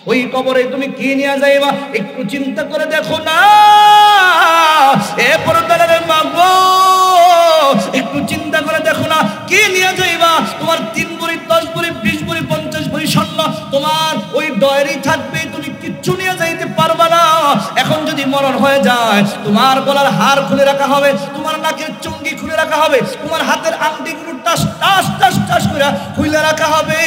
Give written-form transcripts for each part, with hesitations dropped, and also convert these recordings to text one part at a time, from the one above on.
ওই কবরে তুমি কি নিয়ে যাইবা একটু চিন্তা করে দেখো না। এরপর তাহলে মাগো একটু চিন্তা করে দেখো না, কি নিয়ে যাইবা? তোমার 3 ভরি 10 ভরি 20 ভরি 50 ভরি স্বর্ণ তোমার ওই ডয়েরি থাকবে, তুমি কিচ্ছু নিয়ে যাইতে পারবা না। এখন যদি মরণ হয়ে যায়, তোমার গলার হার খুলে রাখা হবে, তোমার নাকের চুঙ্গি খুলে রাখা হবে, তোমার হাতের আংটিগুলো টাস টাস টাস টাস করে খুলে রাখা হবে,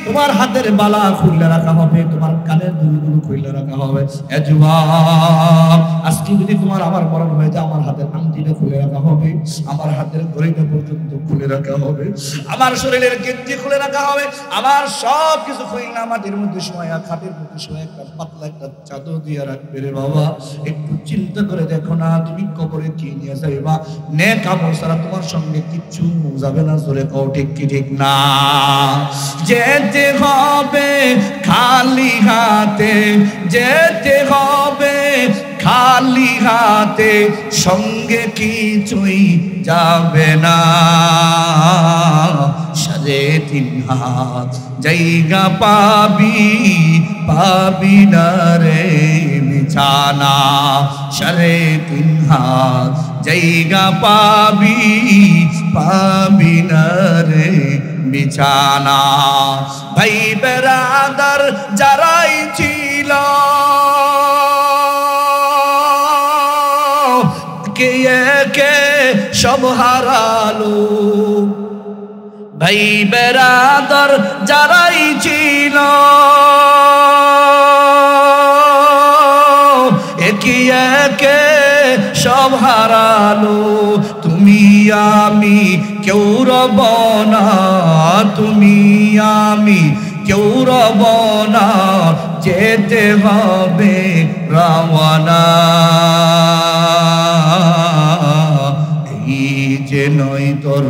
তোমার হাতের বালা খুলে রাখা হবে, তোমার কানের দুলগুলো খুলে রাখা হবে। এ যুবক, আজকে যদি তোমার আমার মরণ হয়ে যায়, আমার হাতের আংটিটা খুলে রাখা হবে, আমার হাতের ঘড়িটা পর্যন্ত খুলে রাখা হবে, আমার শরীরের গেঞ্জি খুলে রাখা হবে, আমার সব কিছু খুলে মাটির মধ্যে শোয়া, খাটের মধ্যে শোয়া একটা পাতলা একটা চাদর দিয়ে রাখবে রে বাবা। একটু চিন্তা করে দেখো না, তুমি কবরে কি নিয়ে যাইবা? নেক আমল ছাড়া তোমার সঙ্গে কিচ্ছু যাবে না। জোরে কও ঠিক কি ঠিক না? যেতে হবে খালি হাতে, যেতে হবে খালি হাতে, সঙ্গে কিছুই যাবে না। 3.5 হাত জায়গা পাবি, পাবি না রে বিছানা। 3.5 হাত জায়গা পাবি, পাবি না রে বিছানা। ভাই বেরাদার যারাই ছিল, কে কে সব হারালো। ভাই বেরাদার যারাই ছিল, একে একে সব হারালো। তুমি আমি কেউ রব না, তুমি আমি কেউ রব না, যেতে হবে রওয়ানা। এই যে নয় তোর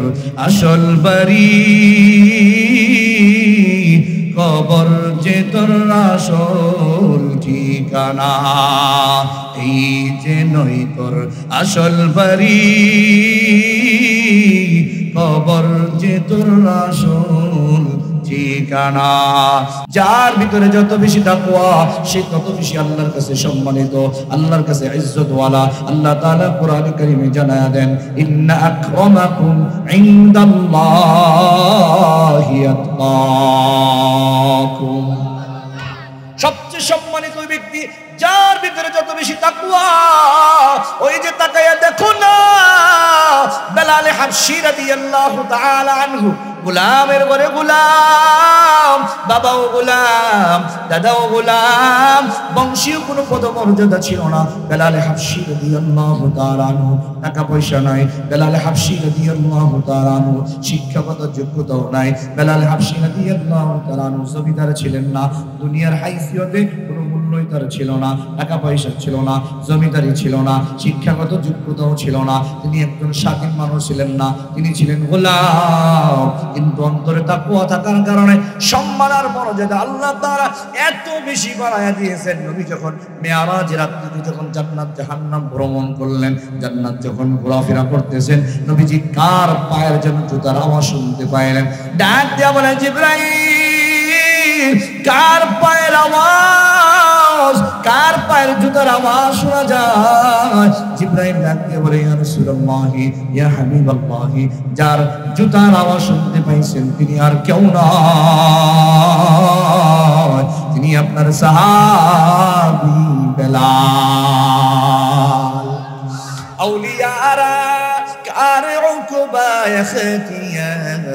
আসল বাড়ি, কবর যে তোর আসল ঠিকানা। এই যে নয় তোর আসল বাড়ি, কবর যে তোর আসল ঠিকানা। যার ভিতরে যত বেশি তাকওয়া, সে তত বেশি আল্লাহর কাছে সম্মানিত, আল্লাহর কাছে ইজ্জতওয়ালা। আল্লাহ তাআলা কোরআনে কারীমে জানায়া দেন, ইন্না আকরামাকুম ইনদাল্লাহি আতকাকুম। সবচেয়ে সম্মানিত ওই ব্যক্তি যার ভিতরে যত বেশি তাকওয়া। ওই যে তাকায়া দেখো না, বেলাল হাবশী রাদিয়াল্লাহু তাআলা আনহু, গোলামের ঘরে গোলাম, বাবাও গোলাম, দাদাও গোলাম, বংশীয় কোনো পদমর্যাদা ছিল না। বেলাল হাবশী রাদিয়াল্লাহু তাআলা আনহু টাকা পয়সা নাই, বেলাল হাবশী রাদিয়াল্লাহু তাআলা আনহু শিক্ষাগত যোগ্যতাও নাই, বেলাল হাবশী রাদিয়াল্লাহু তাআলা আনহু জমিদার ছিলেন না, দুনিয়ার হাইসিয়তে কোনো মূল্যই তার ছিল না, টাকা পয়সা ছিল না, জমিদারি ছিল না, শিক্ষাগত যোগ্যতাও ছিল না, তিনি একজন স্বাধীন মানুষ ছিলেন না, তিনি ছিলেন গোলাম। কিন্তু অন্তরে তাকওয়া থাকার কারণে সম্মান আর মর্যাদা আল্লাহ তাআলা এত বেশি বাড়ায়া দিয়েছেন। নবী যখন মেরাজের রাত্রিতে যখন জান্নাত জাহান্নাম ভ্রমণ করলেন, জান্নাত যখন ঘোরাফেরা করতেছেন, নবীজি কার পায়ের যেন জুতার আওয়াজ শুনতে পাইলেন। ডাক দিয়া বলেন, জিবরাইল, কার পায়ের আওয়াজ, কার পায়ের জুতার আওয়াজ শোনা যায়? জিবরাইল ডাক দিয়ে বলে, ইয়া রাসূলুল্লাহি, ইয়া হাবিবাল্লাহি, যার জুতার আওয়াজ শুনতে পাইছেন তিনি আর কেউ না, তিনি আপনার সাহাবী বেলাল। আউলিয়ারা কার উকবা ইখতিয়ার,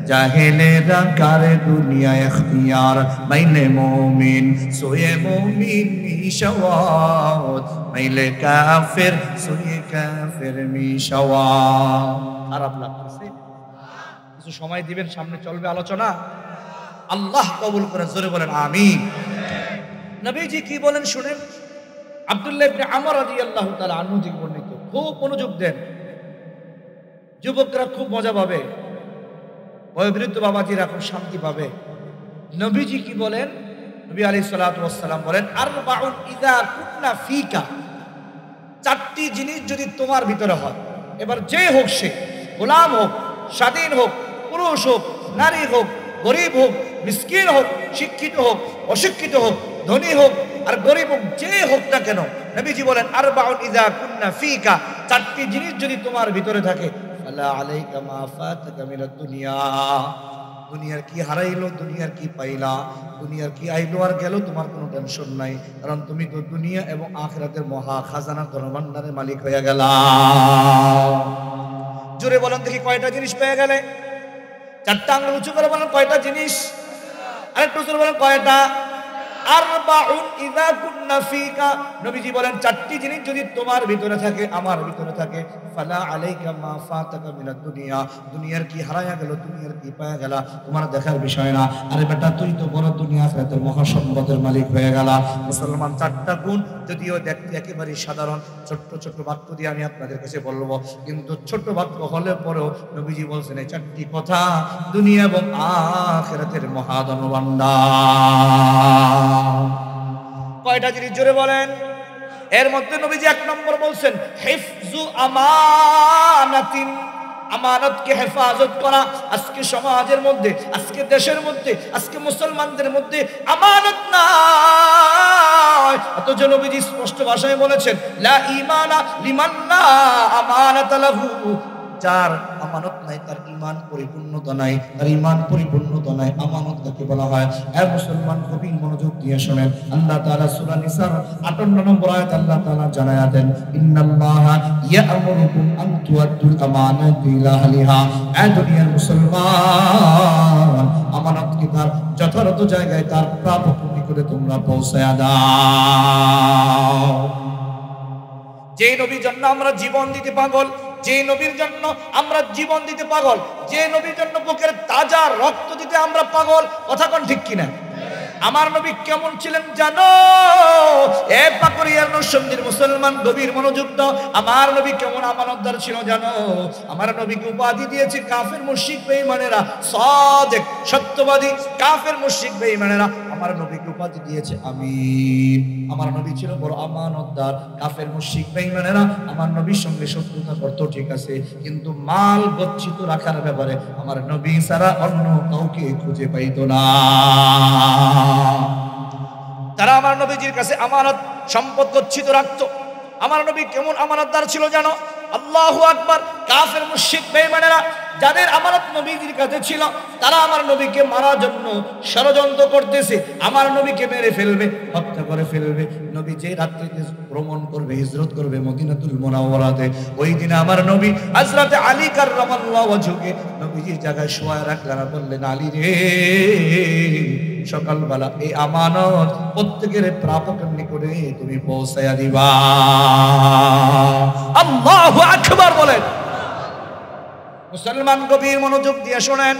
জাহেলেরা কারে দুনিয়া ইখতিয়ার। মাইলে মুমিন সোয়ে মুমিন মিশাওয়াত, মাইলে কাফের সোয়ে কাফের মিশাওয়াত। খারাপ লাগতেছে? কিছু সময় দিবেন, সামনে চলবে আলোচনা। আল্লাহ কবুল করে, জোরে বলেন আমিন। নবীজি কি বলেন শুনেন। আব্দুল্লাহ ইবনে আমর রাদিয়াল্লাহু তাআলা আনহু থেকে বর্ণিত। খুব মনোযোগ দেন, যুবকরা খুব মজা পাবে, বয়োবৃদ্ধ বাবাজিরা খুব শান্তি পাবে। নবীজি কি বলেন? নবী আলাইহিস সালাতু ওয়াস সালাম বলেন, আরবাউন ইযা কুননা ফিকা, 4টি জিনিস যদি তোমার ভিতরে হয়, এবার যে হোক, সে গোলাম হোক, স্বাধীন হোক, পুরুষ হোক, নারী হোক, গরিব হোক, মিসকিন হোক, শিক্ষিত হোক, অশিক্ষিত হোক, ধনী হোক আর গরিব হোক, যে হোক না কেন, নবীজি বলেন আরবাউন ইযা কুন্না ফিকা, চারটি জিনিস যদি তোমার ভিতরে থাকে, ফালা আলাইকা মা ফাতাকা মিনাদ দুনিয়া, দুনিয়ার কি হারাইলো, দুনিয়ার কি পাইলা, দুনিয়ার কি আইলো আর গেল, তোমার কোনো টেনশন নাই, কারণ তুমি তো দুনিয়া এবং আখিরাতের মহা খাজানা ধনভাণ্ডারের মালিক হয়ে গেলা। জোরে বলেন দেখি কয়টা জিনিস পেয়ে গেলে? চারটা আঙ্গুল উঁচু করে বলেন কয়টা জিনিস? আরেকটু জোরে বলেন কয়টা? আরবাউন ইযা কুন্না ফিকা, নবীজি বলেন চারটি জিনিস যদি তোমার ভিতরে থাকে, আমার ভিতরে থাকে, ফালা আলাইকা মা ফাতাকা মিনাদ দুনিয়া, দুনিয়ার কি হারায়া গেল, দুনিয়ার কি পায়া গেল, তোমার দেখার বিষয় না। আরে বেটা, তুই তো বড় দুনিয়া আখিরাতের মহাসম্পদের মালিক হয়ে গেল। মুসলমান চারটা গুণ যদিও দেখতে একেবারে সাধারণ, ছোট্ট ছোট্ট বাক্য দিয়ে আমি আপনাদের কাছে বলবো, কিন্তু ছোট্ট বাক্য হলে পরেও নবীজি বলছেন এই চারটি কথা দুনিয়া এবং আখিরাতের মহাধন ভান্ডার। কয়টা জিনিস জোরে বলেন? এর মধ্যে নবীজি এক নম্বর বলছেন হিফজু আমানাতিন, আমানতকে হেফাজত করা। আজকে সমাজের মধ্যে, আজকে দেশের মধ্যে, আজকে মুসলমানদের মধ্যে আমানত নাই, অথচ নবীজি স্পষ্ট ভাষায় বলেছেন লা ঈমানা লিমান লা আমানাতা লাহু, যার আমানত নাই তার ঈমান পরিপূর্ণতা নাই, তার ঈমান পরিপূর্ণতা নাই। আমানত কাকে বলা হয়? এ মুসলমান, খুবই মনোযোগ দিয়ে শুনেন। আল্লাহ তাআলা সূরা নিসার 58 নম্বর আয়াত আল্লাহ তাআলা জানায়া দেন, ইন্নাল্লাহা ইয়া'মুরুকুম আন তুআদ্দুল আমানাতি ইলা আহলিহা। এ দুনিয়ার মুসলমান, আমানতকে তার যথাযথ জায়গায় তার প্রাপ্য নিকটে তোমরা পৌঁছায়া দাও। যে নবীর জন্য আমরা জীবন দিতে পাগল, যে নবীর জন্য আমরা জীবন দিতে পাগল, যে নবীর জন্য বুকের তাজা রক্ত দিতে আমরা পাগল, কথা কোন ঠিক কিনা? আমার নবী কেমন ছিলেন জানো? এ পাকুড়িয়ার নরসিংদীর মুসলমান, গভীর মনোযোগ দাও। আমার নবী কেমন আমানতদার ছিল জানো? আমার নবীকে উপাধি দিয়েছে কাফের মুশরিক বেঈমানেরা, সাদিক সত্যবাদী কাফের মুশরিক বেঈমানেরা আমার নবীকে উপাধি দিয়েছে আমিন। আমার নবী ছিল বড় আমানতদার। কাফের মুশরিক বেঈমানেরা আমার নবীর সঙ্গে শত্রুতা করত, ঠিক আছে, কিন্তু মাল গচ্ছিত রাখার ব্যাপারে আমার নবী ছাড়া অন্য কাউকে খুঁজে পাইতো না। তারা আমার নবীজির কাছে আমানত সম্পদ গচ্ছিত রাখতো। আমার নবী কেমন আমানতদার ছিল জানো? আল্লাহু আকবার। কাফের মুশরিক বেঈমানেরা যাদের আমানত নবীজির কাছে ছিল, তারা আমার নবীকে মারার জন্য ষড়যন্ত্র করতেছে, আমার নবীকে মেরে ফেলবে, হত্যা করে ফেলবে। নবী যে রাত্রিতে ভ্রমণ করবে, হিজরত করবে মদিনাতুল মুনাওয়ারাতে, ওই দিনে আমার নবী হযরত আলী কাররামাল্লাহু ওয়াজহুকে নবীজির জায়গায় শোয়া রাখলেন, বললেন আলী রে, সকালবেলা এই আমানত প্রত্যেকের প্রাপকের নিকটে তুমি পৌঁছায়া দিবা। আল্লাহু আকবার বলেন। মুসলমান, গভীর মনোযোগ দিয়ে শোনেন,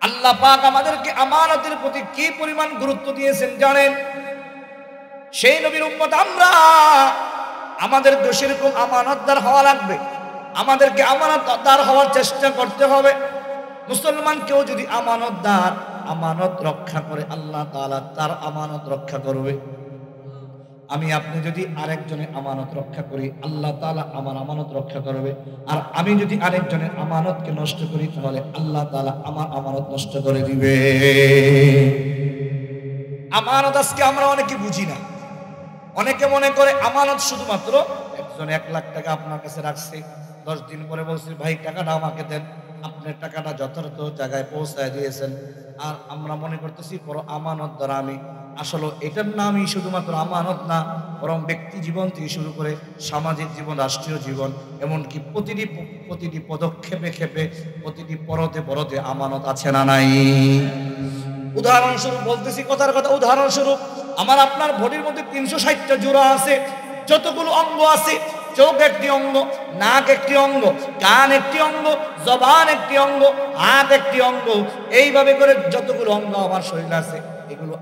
আল্লাহ পাক আমাদেরকে আমানতের প্রতি কি পরিমাণ গুরুত্ব দিয়েছেন জানেন? সেই নবীর উম্মত আমরা, আমাদের সেরকম আমানতদার হওয়া লাগবে, আমাদেরকে আমানতদার হওয়ার চেষ্টা করতে হবে। মুসলমান কেউ যদি আমানতদার, আমানত রক্ষা করে, আল্লাহ তাআলা তার আমানত রক্ষা করবে। আমি আপনি যদি আরেকজনের আমানত রক্ষা করি, আল্লাহ তাআলা আমার আমানত রক্ষা করবে। আর আমি যদি আরেকজনের আমানতকে নষ্ট করি, তাহলে আল্লাহ তাআলা আমার আমানত নষ্ট করে দিবে। আমানত আজকে আমরা অনেকে বুঝি না। অনেকে মনে করে আমানত শুধুমাত্র একজন 1 লাখ টাকা আপনার কাছে রাখছে, 10 দিন পরে বলছে ভাই টাকাটা আমাকে দেন, আপনার টাকাটা যথাযথ জায়গায় পৌঁছায় দিয়েছেন, আর আমরা মনে করতেছি বড় আমানত দ্বারা আমি। আসলে এটার নামই শুধুমাত্র আমানত না, বরং ব্যক্তি জীবন থেকে শুরু করে সামাজিক জীবন, রাষ্ট্রীয় জীবন, এমনকি প্রতিটি পদক্ষেপে ক্ষেপে, প্রতিটি পরতে পরতে আমানত আছে না নাই? উদাহরণস্বরূপ বলতেছি, কথার কথা, উদাহরণস্বরূপ আমার আপনার বডির মধ্যে 360টা জোড়া আছে, যতগুলো অঙ্গ আছে, চোখ একটি অঙ্গ, নাক একটি অঙ্গ, কান একটি অঙ্গ, জবান একটি অঙ্গ, হাত একটি অঙ্গ, এইভাবে করে যতগুলো অঙ্গ আমার শরীরে আছে, এগুলো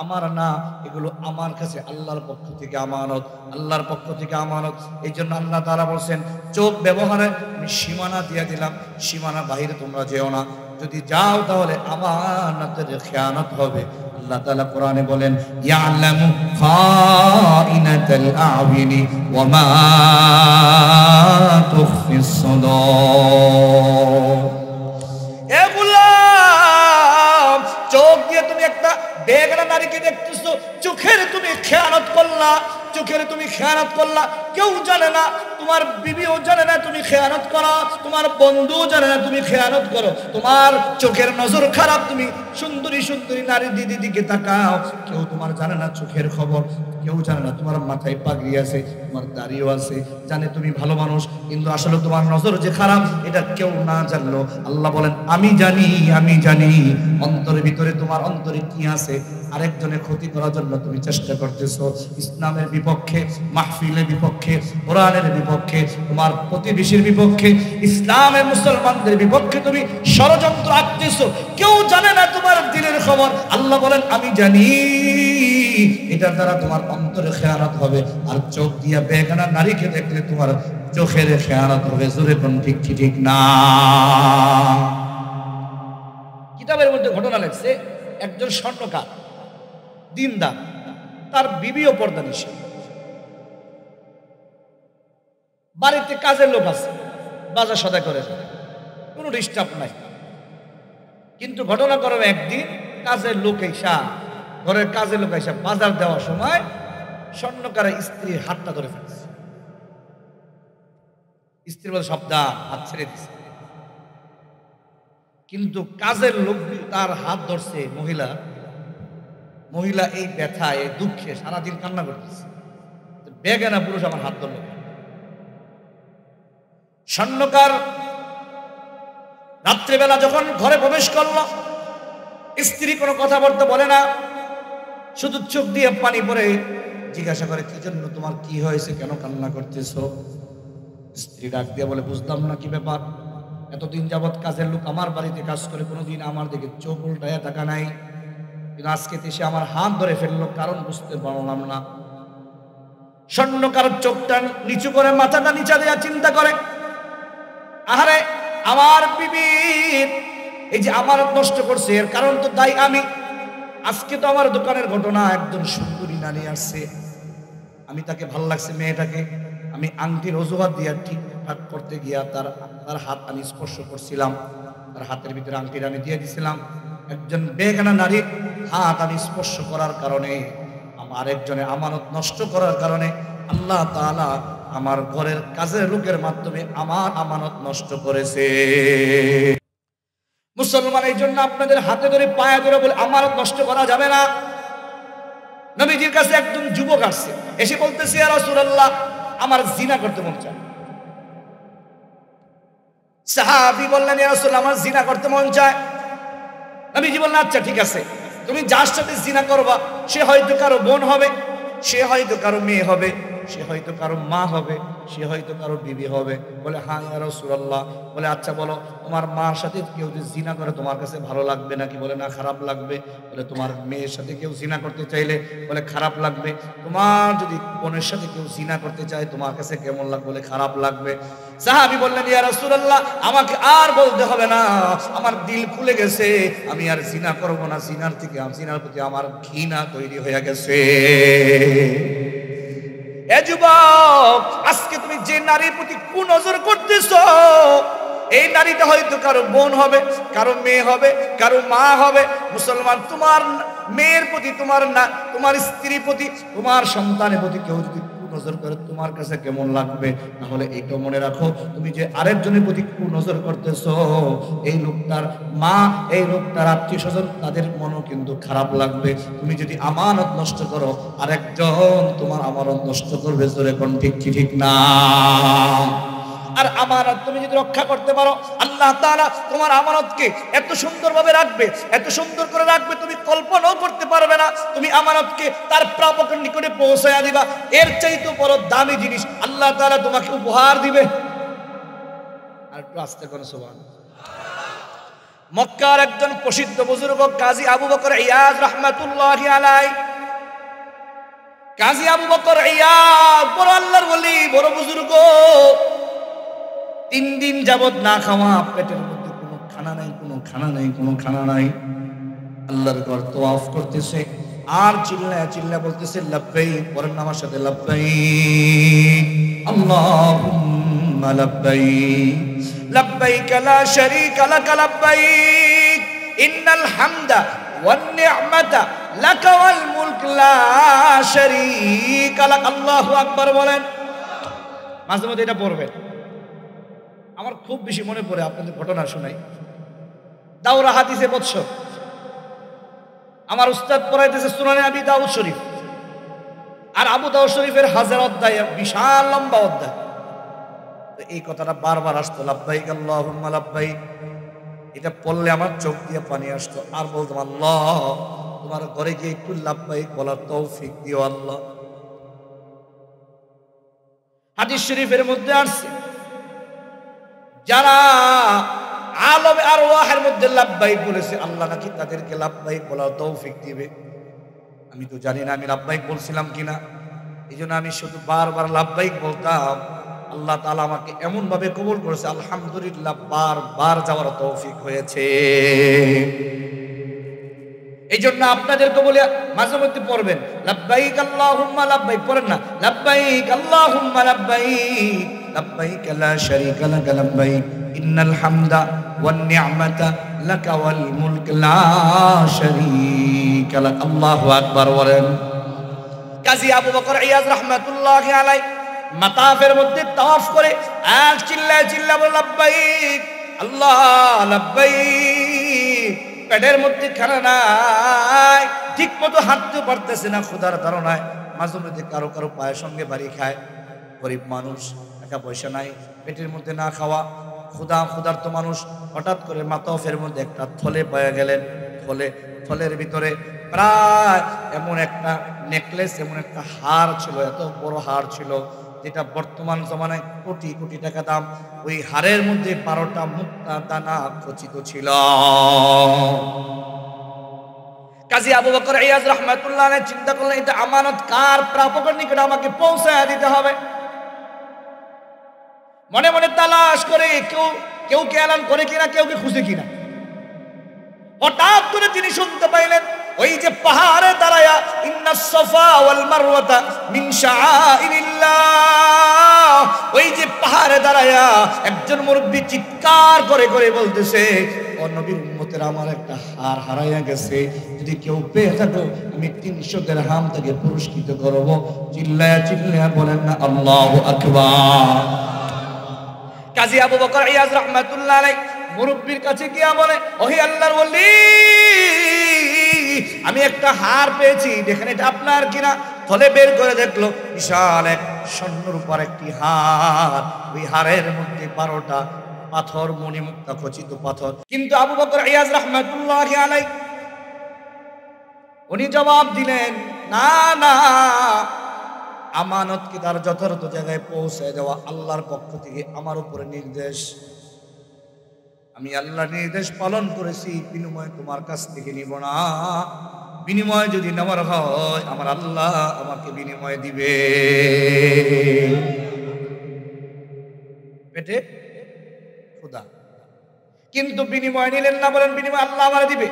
আমার না, এগুলো আমার কাছে আল্লাহর পক্ষ থেকে আমানত, আল্লাহর পক্ষ থেকে আমানত। এই জন্য আল্লাহ তাআলা বলছেন চোখ ব্যবহারে আমি সীমানা দিয়ে দিলাম, সীমানা বাহিরে তোমরা যেও না, যদি যাও তাহলে আমানতের খেয়ানত হবে। আল্লাহ তাআলা কোরআনে বলেন ইয়ালামু খাইনাতাল আ'য়ুনি ওয়া মা তুখফিস সুদূর। এ গোলাম, চোখ দিয়ে তুমি একটা বেগানা নারীকে দেখতেছো, চোখের তুমি খেয়ানত করলা, চোখের তুমি খেয়ানত করলা, কেউ জানে না, তোমার বিবিও জানে না তুমি খেয়ানত করো, তোমার বন্ধুও জানে না তুমি খেয়ানত করো, তোমার চোখের নজর খারাপ, তুমি সুন্দরী সুন্দরী নারী দিদি দিকে তাকাও, কেউ তোমার জানে না চোখের খবর, কেউ জানে না তোমার মাথায় পাগড়ি আছে, তোমার দাড়িও আছে, জানে তুমি ভালো মানুষ, কিন্তু আসলে তোমার নজর যে খারাপ এটা কেউ না জানলো, আল্লাহ বলেন আমি জানি, আমি জানি অন্তরের ভিতরে তোমার অন্তরে কি আছে। আরেকজনের ক্ষতি করার জন্য তুমি চেষ্টা করতেছো, ইসলামের বিপক্ষে, মাহফিলের বিপক্ষে, কোরআনের বিপক্ষে, তোমার প্রতিবেশীর বিপক্ষে, ইসলামের মুসলমানদের বিপক্ষে তুমি ষড়যন্ত্র আঁকতেছো, কেউ জানে না তোমার দিলের খবর। আল্লাহ বলেন আমি জানি, এটার দ্বারা তোমার অন্তরে খেয়ানত হবে। আর চোখ দিয়া বেগানা নারীকে দেখলে তোমার চোখের খেয়ানত হবে। জোরে কোন ঠিক কি ঠিক না? কিতাবের মধ্যে ঘটনা লেখছে, একজন স্বর্ণকার দিনদার, তার বিবিও পর্দা নিষেধ, বাড়িতে কাজের লোক আছে, বাজার সদাই করে, কোনো ডিস্টার্ব নাই। কিন্তু ঘটনা করবে একদিন কাজের লোক এসা, ঘরের কাজের লোক এসা বাজার দেওয়ার সময় স্বর্ণকারের স্ত্রীর হাতটা ধরে ফেলছে। স্ত্রী বলে সাবধান, হাত ছেড়ে দিচ্ছে। কিন্তু কাজের লোক তার হাত ধরছে, মহিলা এই ব্যথা, এই দুঃখে সারাদিন কান্না করতেছে, বেগানা পুরুষ আমার হাত ধরল। স্বর্ণকার রাত্রিবেলা যখন ঘরে প্রবেশ করল, স্ত্রী কোনো কথাবার্তা বলে না, শুধু চোখ দিয়ে পানি পড়ে জিজ্ঞাসা করে কি জন্য, তোমার কি হয়েছে, কেন কান্না করতেছ? স্ত্রী ডাক দিয়ে বলে বুঝলাম না কি ব্যাপার, এতদিন যাবৎ কাজের লোক আমার বাড়িতে কাজ করে, কোনোদিন আমার দিকে চোখ উল্টায় থাকা নাই, কিন্তু আজকে এসে আমার হাত ধরে ফেললো, কারণ বুঝতে পারলাম না। স্বর্ণকার চোখটা নিচু করে, মাথাটা নিচা দেয়া চিন্তা করে, আহারে আমার বিবির এই যে আমানত নষ্ট করছে, এর কারণ তো তাই আমি। আজকে তো আমার দোকানের ঘটনা, একজন সুন্দরী নারী আসছে, আমি তাকে ভালো লাগছে মেয়েটাকে, আমি আংটির অজুহাত দিয়া ঠিকঠাক করতে গিয়া তার হাত আমি স্পর্শ করছিলাম, তার হাতের ভিতরে আংটির আমি দিয়ে দিছিলাম। একজন বেগানা নারীর হাত আমি স্পর্শ করার কারণে, আমার একজনের আমানত নষ্ট করার কারণে আল্লাহ তাআলা আমার ঘরের কাজের লোকের মাধ্যমে আমার আমানত নষ্ট করেছে। মুসলমান এই জন্য আপনাদের হাতে ধরে পায়ে ধরে বলে আমানত নষ্ট করা যাবে না। নবীজির কাছে একজন যুবক আসছে, এসে বলতেছে ইয়া রাসূলুল্লাহ, আমার জিনা করতে মন চায়। সাহাবী বললেন ইয়া রাসূলুল্লাহ, আমার জিনা করতে মন চায়। নবীজি বললেন আচ্ছা ঠিক আছে, তুমি যার সাথে জিনা করবা সে হয়তো কারো বোন হবে, সে হয়তো কারো মেয়ে হবে, সে হয়তো কারো মা হবে, সে হয়তো কারো বিবি হবে। বলে হ্যাঁ ইয়া রাসূলুল্লাহ। বলে আচ্ছা বলো, তোমার মার সাথে কেউ যদি জিনা করে তোমার কাছে ভালো লাগবে নাকি? বলে না, খারাপ লাগবে। বলে তোমার মেয়ের সাথে কেউ জিনা করতে চাইলে? বলে খারাপ লাগবে। তোমার যদি বোনের সাথে কেউ জিনা করতে চায় তোমার কাছে কেমন লাগবে? বলে খারাপ লাগবে। সাহাবী বললেন ইয়া রাসূলুল্লাহ, আমাকে আর বলতে হবে না, আমার দিল খুলে গেছে, আমি আর জিনা করব না, জিনার প্রতি আমার ঘৃণা তৈরি হয়ে গেছে। এ যুবক, আজকে তুমি যে নারীর প্রতি কুনজর করতেছো, এই নারীটা হয়তো কারো বোন হবে, কারো মেয়ে হবে, কারো মা হবে। মুসলমান, তোমার মেয়ের প্রতি, তোমার স্ত্রীর প্রতি, তোমার সন্তানের প্রতি কেউ যদি কুনজর করে তোমার কাছে কেমন লাগবে? তাহলে এইটা মনে রাখো, তুমি যে আরেকজনের প্রতি কুনজর করতেছো, এই লোকটার মা, এই লোকটার আত্মীয় স্বজন, তাদের মনও কিন্তু খারাপ লাগবে। তুমি যদি আমানত নষ্ট করো, আরেকজন তোমার আমানত নষ্ট করবে। জোরে কোন ঠিক কি ঠিক না? আর আমানত তুমি যদি রক্ষা করতে পারো, আল্লাহ তাআলা তোমার আমানতকে এত সুন্দরভাবে রাখবে, এত সুন্দর করে রাখবে, তুমি কল্পনাও করতে পারবে না। তুমি আমানতকে তার প্রাপকের নিকটে পৌঁছায়া দিবা, এর চাইতে বড় দামি জিনিস আল্লাহ তাআলা তোমাকে উপহার দিবে। আর একটু আস্তে করে সুবহানাল্লাহ। মক্কার একজন প্রসিদ্ধ বুজুর্গ কাজী আবু বকর ইয়াজ রাহমাতুল্লাহি আলাইহি, কাজী আবু বকর ইয়াজ বড় আল্লাহর ওলি, বড় বুজুর্গ। 3 দিন যাবত না খাওয়া, পেটের মধ্যে কোনো খানা নাই। আল্লাহর ঘর তওয়াফ করতেছে আর চিল্লায়া বলতেছে লাব্বাইক। পরের নামার সাথে লাব্বাইক আল্লাহুম্মা লাব্বাইক, লাব্বাইক লা শারীকা লাক লাব্বাইক, ইন্নাল হামদা ওয়ান নি'মাতা লাকা ওয়াল মুলক লা শারীকা লাক। আল্লাহু আকবার বলেন। মাঝে মধ্যে এটা পড়বেন। আমার খুব বেশি মনে পড়ে আপনাদের ঘটনা শোনাই। দাওরা হাদিসে বৎসর আমার উস্তাদ পড়াইতেছে সুনানে আবি দাউদ শরীফ, আর আবু দাউদ শরীফের 1000 অধ্যায়, বিশাল লম্বা অধ্যায়। এই কথাটা বারবার আসতো, লাব্বাইক আল্লাহুম্মা লাব্বাইক। এটা পড়লে আমার চোখ দিয়ে পানি আসতো, আর বলতাম আল্লাহ তোমার ঘরে গিয়ে একটু লাব্বাইক বলার তৌফিক দিও আল্লাহ। হাদিস শরীফের মধ্যে আসছে যারা আলমে আরওয়াহের মধ্যে লাব্বাইক বলেছে, আল্লাহ নাকি তাদেরকে লাব্বাইক বলার তৌফিক দিবে। আমি তো জানি না আমি লাব্বাইক বলছিলাম কিনা, এই জন্য আমি শুধু বারবার লাব্বাইক বলতাম। আল্লাহ তাআলা আমাকে এমন ভাবে কবুল করেছে, আলহামদুলিল্লাহ, বারবার যাওয়ার তৌফিক হয়েছে। এই জন্য আপনাদেরকে বলে মাঝে মধ্যে পড়বেন, লাব্বাইক আল্লাহুম্মা লাব্বাইক, পড়েন না লাব্বাইক আল্লাহুম্মা লাব্বাইক, লাব্বাইক লা শারীকা লাক লাব্বাইক, ইন্নাল হামদা ওয়ান নি'মাতা লাকা ওয়াল মুলক লা শারীকা লাক। আল্লাহু আকবার বলেন। কাজী আবু বকর ইয়াজ রাহমাতুল্লাহি আলাইহি মাতাফের মধ্যে তাওয়াফ করে এক চিল্লায় চিল্লা বলে লাব্বাইক আল্লাহ লাব্বাইক। পেটের মধ্যে খানা নাই, ঠিক মতো হাঁটতে পারতেছে না ক্ষুধার ধারণায়। মাঝে মধ্যে কারো কারো পায়ের সঙ্গে বাড়ি খায়, গরিব মানুষ, টাকা পয়সা নাই, পেটের মধ্যে না খাওয়া, ক্ষুধার্ত মানুষ। হঠাৎ করে মাতাফের মধ্যে একটা থলে পেয়ে গেলেন। থলের ভিতরে প্রায় এমন একটা নেকলেস, এমন একটা হার ছিল, এত বড় হার ছিল যেটা বর্তমান জমানায় কোটি কোটি টাকা দাম। ওই হারের মধ্যে 12টা মুক্তা দানা খচিত ছিল। কাজী আবু বকর ইয়াজ রাহমাতুল্লাহ আলাইহি চিন্তা করলেন, এটা আমানত কার, প্রাপকের নিকট আমাকে পৌঁছায় দিতে হবে। মনে মনে তালাশ করে কেউ কে এলান করে কিনা, কেউ কে খুঁজে কিনা। হঠাৎ করে তিনি শুনতে পাইলেন ওই যে পাহাড়ে দাঁড়ায়া, ইন্নাস সাফা ওয়াল মারওয়াতা মিন শাআইরিল্লাহ, ওই যে পাহাড়ে দাঁড়ায়া একজন মুরব্বি চিৎকার করে করে বলতেছে, ও নবীর উম্মতের আমার একটা হার হারাইয়া গেছে, যদি কেউ পেয়ে থাকো আমি 300 দিরহাম থেকে পুরস্কৃত করব। চিল্লায়া চিল্লায়া বলেন না আল্লাহু আকবার। কাজী আবু বকর ইয়াজ রাহমাতুল্লাহ আলাইহি মুরব্বির কাছে গিয়া বলে, ওহে আল্লাহর ওলি, আমি একটা হার পেয়েছি, দেখেন এটা আপনার কিনা। থলে বের করে দেখলো বিশাল এক স্বর্ণের উপর একটি হার, ওই হারের মধ্যে 12টা পাথর, মণিমুক্তা খচিত পাথর। কিন্তু আবু বকর ইয়াজ রাহমাতুল্লাহি আলাইহি উনি জবাব দিলেন, না না, আমানত কি তার যথাযথ জায়গায় পৌঁছে দেওয়া আল্লাহর পক্ষ থেকে আমার উপরে নির্দেশ। আমি আল্লাহর নির্দেশ পালন করেছি, বিনিময় তোমার কাছ থেকে নিব না। বিনিময় যদি নেওয়ার হয় আমার আল্লাহ আমাকে বিনিময় দিবে। পেটে ক্ষুধা, কিন্তু বিনিময় নিলেন না, বলেন বিনিময় আল্লাহ আমার দিবে।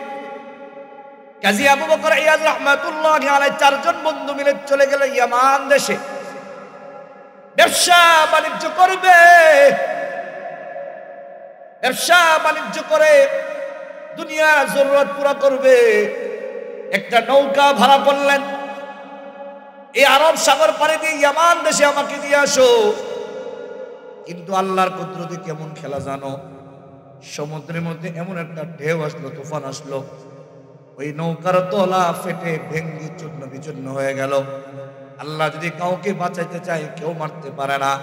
কাজী আবু বকর ইয়াজ রাহমাতুল্লাহি আলাইহি 4 জন বন্ধু মিলে চলে গেল ইয়ামান দেশে, ব্যবসা বাণিজ্য করবে। ব্যবসা বাণিজ্য করে দুনিয়ার জরুরত পুরা করবে। একটা নৌকা ভাড়া করলেন, এই আরব সাগর পাড়ি দিয়ে ইয়ামান দেশে আমাকে দিয়ে আসো। কিন্তু আল্লাহর কুদরতে কেমন খেলা জানো, সমুদ্রের মধ্যে এমন একটা ঢেউ আসলো, তুফান আসলো, ওই নৌকার তলা ফেটে ভেঙ্গে চূর্ণ বিচূর্ণ হয়ে গেল। আল্লাহ যদি কাউকে বাঁচাইতে চায় কেউ মারতে পারে না,